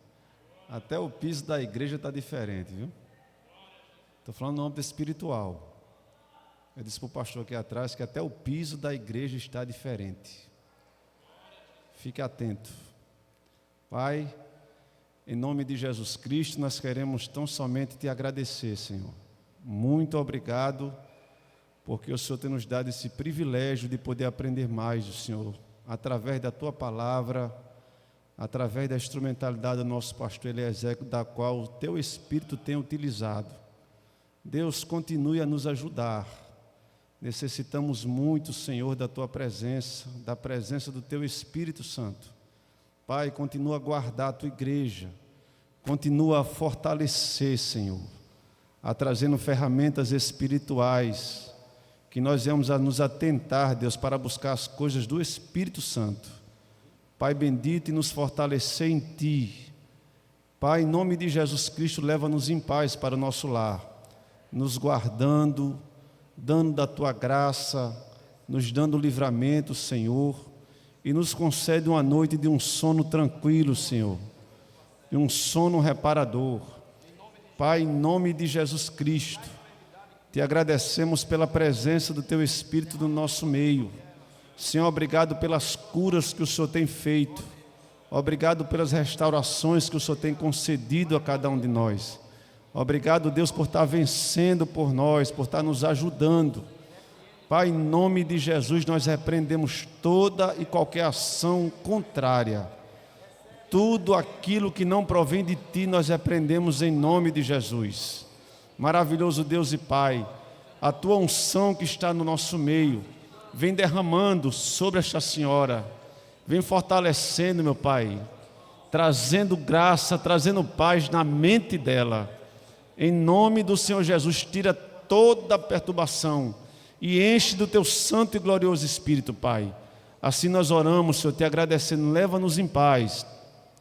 [SPEAKER 6] Até o piso da igreja está diferente, viu? Estou falando no âmbito espiritual. Eu disse para o pastor aqui atrás que até o piso da igreja está diferente. Fique atento. Pai, em nome de Jesus Cristo, nós queremos tão somente te agradecer, Senhor. Muito obrigado, porque o Senhor tem nos dado esse privilégio de poder aprender mais do Senhor, através da tua palavra, através da instrumentalidade do nosso pastor Eliezer, da qual o teu Espírito tem utilizado. Deus, continue a nos ajudar. Necessitamos muito, Senhor, da tua presença, da presença do teu Espírito Santo. Pai, continua a guardar a tua igreja, continua a fortalecer, Senhor, a trazendo ferramentas espirituais, que nós venhamos a nos atentar, Deus, para buscar as coisas do Espírito Santo. Pai bendito, e nos fortalecer em Ti. Pai, em nome de Jesus Cristo, leva-nos em paz para o nosso lar, nos guardando, dando da Tua graça, nos dando livramento, Senhor, e nos concede uma noite de um sono tranquilo, Senhor, de um sono reparador. Pai, em nome de Jesus Cristo, Te agradecemos pela presença do Teu Espírito no nosso meio. Senhor, obrigado pelas curas que o Senhor tem feito, obrigado pelas restaurações que o Senhor tem concedido a cada um de nós. Obrigado, Deus, por estar vencendo por nós, por estar nos ajudando. Pai, em nome de Jesus, nós repreendemos toda e qualquer ação contrária. Tudo aquilo que não provém de Ti, nós repreendemos em nome de Jesus. Maravilhoso Deus e Pai, a Tua unção que está no nosso meio, vem derramando sobre esta senhora, vem fortalecendo, meu Pai, trazendo graça, trazendo paz na mente dela. Em nome do Senhor Jesus, tira toda a perturbação e enche do Teu santo e glorioso Espírito, Pai. Assim nós oramos, Senhor, Te agradecendo. Leva-nos em paz,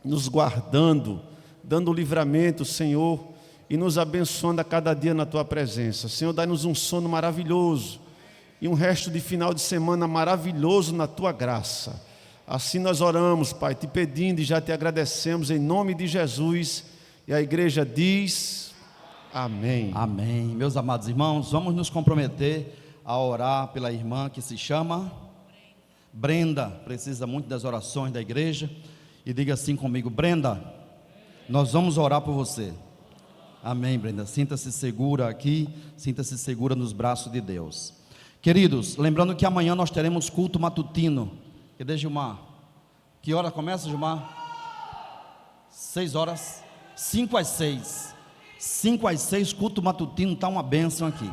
[SPEAKER 6] nos guardando, dando livramento, Senhor, e nos abençoando a cada dia na Tua presença. Senhor, dá-nos um sono maravilhoso e um resto de final de semana maravilhoso na Tua graça. Assim nós oramos, Pai, Te pedindo e já Te agradecemos em nome de Jesus. E a igreja diz... Amém.
[SPEAKER 5] Amém. Meus amados irmãos, vamos nos comprometer a orar pela irmã que se chama Brenda precisa muito das orações da igreja. E diga assim comigo: Brenda, nós vamos orar por você. Amém, Brenda. Sinta-se segura aqui, sinta-se segura nos braços de Deus. Queridos, lembrando que amanhã nós teremos culto matutino. Cadê Gilmar? Que hora começa, Gilmar? 6 horas? 5 às 6. 5 às 6, culto matutino, está uma bênção aqui.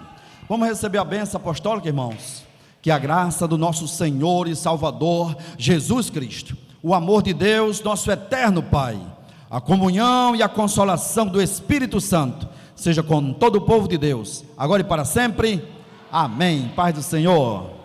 [SPEAKER 5] Vamos receber a bênção apostólica, irmãos? Que a graça do nosso Senhor e Salvador Jesus Cristo, o amor de Deus, nosso eterno Pai, a comunhão e a consolação do Espírito Santo seja com todo o povo de Deus, agora e para sempre. Amém. Paz do Senhor.